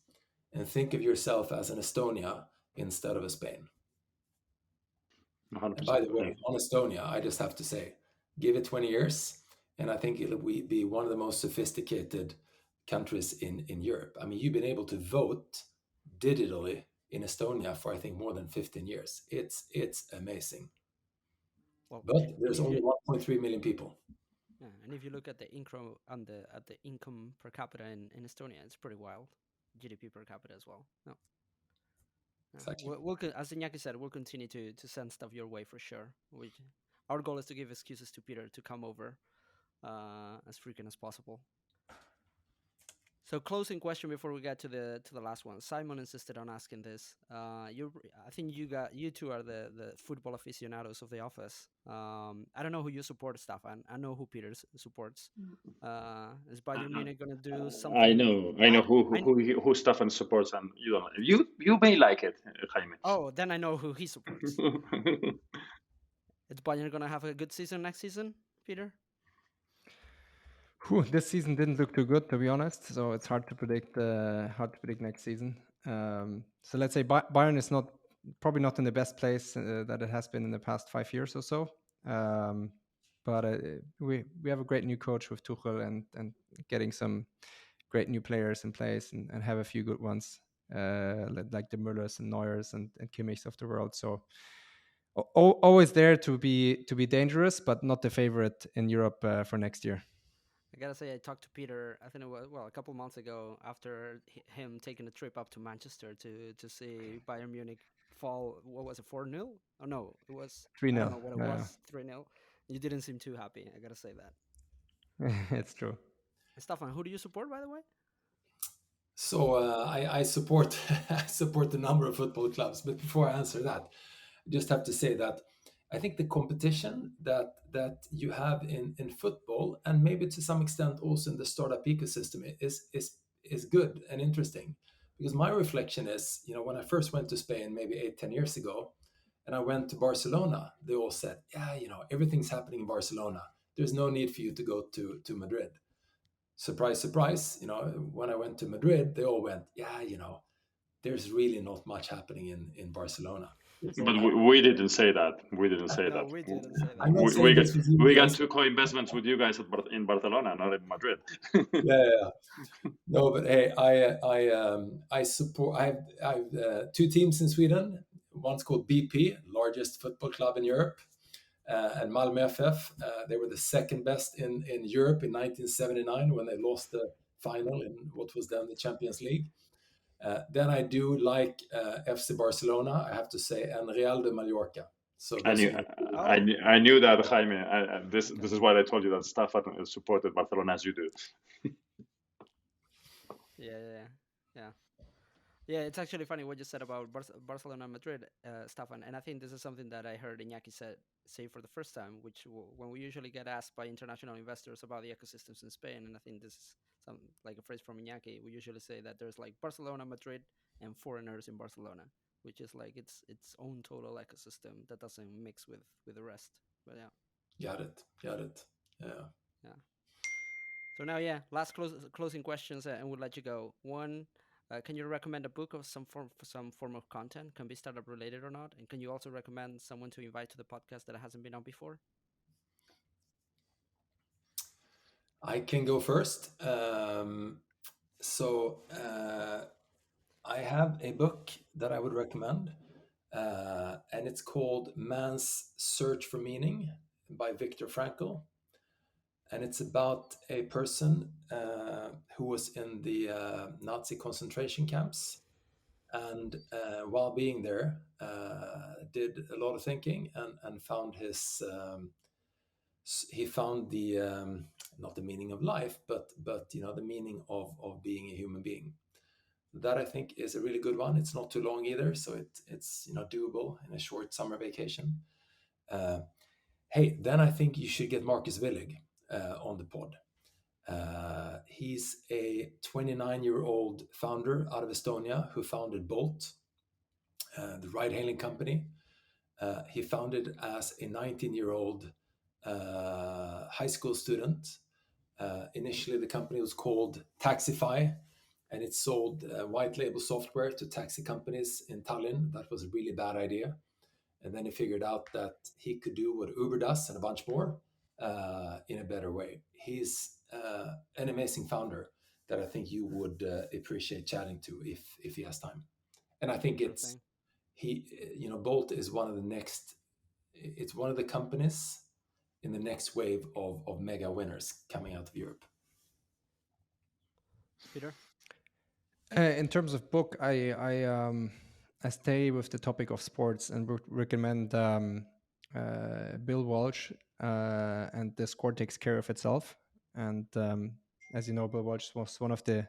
[SPEAKER 3] and think of yourself as an Estonia instead of a Spain.
[SPEAKER 2] 100%.
[SPEAKER 3] And by the way, on Estonia, I just have to say, give it 20 years, and I think it'll be one of the most sophisticated countries in Europe. I mean, you've been able to vote digitally in Estonia for, I think, more than 15 years. It's amazing.
[SPEAKER 1] Well,
[SPEAKER 3] But there's only 1.3 million people.
[SPEAKER 1] Yeah, and if you look at the income at the income per capita in Estonia, it's pretty wild. GDP per capita as well. No.
[SPEAKER 3] Exactly.
[SPEAKER 1] We'll as Iñaki said, we'll continue to send stuff your way for sure. our goal is to give excuses to Peter to come over as frequent as possible. So closing question before we get to the last one. Simon insisted on asking this. I think you two are the football aficionados of the office. I don't know who you support, Staffan. I know who Peter supports. Is Bayern Munich gonna do something?
[SPEAKER 2] I know who Stefan supports, and you don't. You may like it, Jaime.
[SPEAKER 1] Oh, then I know who he supports. Is Bayern gonna have a good season next season, Peter?
[SPEAKER 4] This season didn't look too good, to be honest. So it's hard to predict. Next season. So let's say Bayern is probably not in the best place that it has been in the past 5 years or so. But we have a great new coach with Tuchel and getting some great new players in place and have a few good ones like the Müllers and Neuers and Kimmichs of the world. So always there to be dangerous, but not the favorite in Europe for next year.
[SPEAKER 1] I gotta say, I talked to Peter. I think it was a couple months ago after him taking a trip up to Manchester to see Bayern Munich fall. What was it, 4-0? Oh no, it was
[SPEAKER 4] 3-0.
[SPEAKER 1] I don't know what it was. 3-0. You didn't seem too happy. I gotta say that.
[SPEAKER 4] It's true.
[SPEAKER 1] Stefan, who do you support, by the way?
[SPEAKER 3] So I support I support a number of football clubs, but before I answer that, I just have to say that I think the competition that you have in football, and maybe to some extent also in the startup ecosystem, is good and interesting. Because my reflection is, when I first went to Spain maybe 8-10 years ago, and I went to Barcelona, they all said, yeah, everything's happening in Barcelona. There's no need for you to go to Madrid. Surprise, surprise, when I went to Madrid, they all went, yeah, there's really not much happening in Barcelona.
[SPEAKER 2] But we didn't say that. We didn't say
[SPEAKER 1] No,
[SPEAKER 2] that.
[SPEAKER 1] we didn't say that.
[SPEAKER 3] I'm not saying this with you
[SPEAKER 2] We got
[SPEAKER 3] guys.
[SPEAKER 2] to co-investments with you guys in Barcelona, not in Madrid.
[SPEAKER 3] Yeah. No, but hey, I support. I have 2 teams in Sweden. One's called BP, largest football club in Europe, and Malmö FF. They were the second best in Europe in 1979 when they lost the final in what was then the Champions League. Then I do like FC Barcelona, I have to say, and Real de Mallorca. So
[SPEAKER 2] I knew that, Jaime. This is why I told you that Staffan supported Barcelona as you do.
[SPEAKER 1] Yeah, it's actually funny what you said about Barcelona and Madrid, Stefan. And I think this is something that I heard Iñaki say for the first time, which when we usually get asked by international investors about the ecosystems in Spain, and I think this is like a phrase from Iñaki, we usually say that there's like Barcelona, Madrid, and foreigners in Barcelona, which is like its own total ecosystem that doesn't mix with the rest. But yeah.
[SPEAKER 3] Got it.
[SPEAKER 1] Yeah. So now, last closing questions, and we'll let you go. One. Can you recommend a book of some form of content? Can be startup related or not? And can you also recommend someone to invite to the podcast that hasn't been on before?
[SPEAKER 3] I can go first. I have a book that I would recommend, and it's called Man's Search for Meaning by Viktor Frankl. And it's about a person who was in the Nazi concentration camps, and while being there, did a lot of thinking and found he found the not the meaning of life, but the meaning of being a human being. That I think is a really good one. It's not too long either, so it's doable in a short summer vacation. Hey, then I think you should get Marcus Willig on the pod. He's a 29-year-old founder out of Estonia who founded Bolt, the ride-hailing company. He founded as a 19-year-old high school student. Initially, the company was called Taxify, and it sold white label software to taxi companies in Tallinn. That was a really bad idea. And then he figured out that he could do what Uber does and a bunch more in a better way. He's an amazing founder that I think you would appreciate chatting to if he has time. And I think Bolt is one of the companies in the next wave of mega winners coming out of Europe.
[SPEAKER 1] Peter?
[SPEAKER 4] In terms of book, I stay with the topic of sports and would recommend Bill Walsh, and the score takes care of itself. And as you know, Bill Walsh was one of the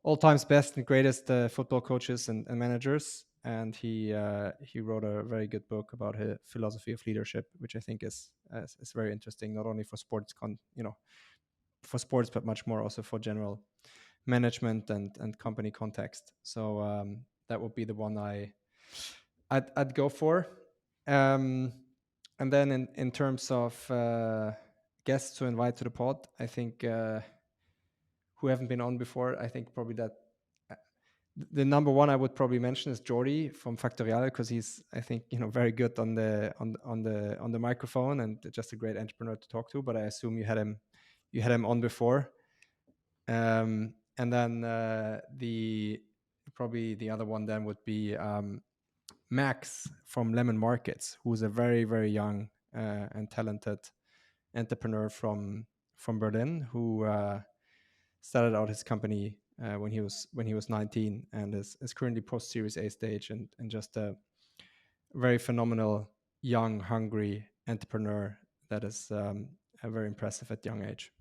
[SPEAKER 4] all-time best and greatest football coaches and managers, and he wrote a very good book about his philosophy of leadership, which I think is very interesting, not only for sports, for sports, but much more also for general management and company context. So that would be the one I'd go for. And then in terms of guests to invite to the pod, I think who haven't been on before, I think probably that the number one I would probably mention is Jordi from Factorial, because he's, I think, very good on the microphone and just a great entrepreneur to talk to. But I assume you had him on before. And then probably the other one then would be Max from Lemon Markets, who's a very, very young and talented entrepreneur from Berlin, who started out his company when he was 19 and is currently post Series A stage and just a very phenomenal, young, hungry entrepreneur that is very impressive at young age.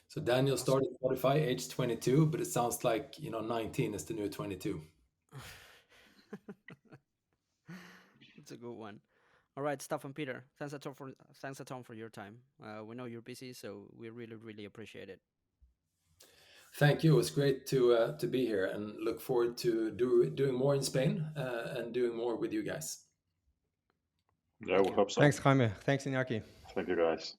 [SPEAKER 3] So Daniel started Spotify age 22, but it sounds like 19 is the new 22.
[SPEAKER 1] That's a good one. All right, Staffan and Peter, thanks a ton for your time. We know you're busy, so we really, really appreciate it.
[SPEAKER 3] Thank you. It's great to be here, and look forward to doing more in Spain and doing more with you guys.
[SPEAKER 2] Yeah, we hope so.
[SPEAKER 4] Thanks, Jaime. Thanks, Iñaki.
[SPEAKER 2] Thank you, guys.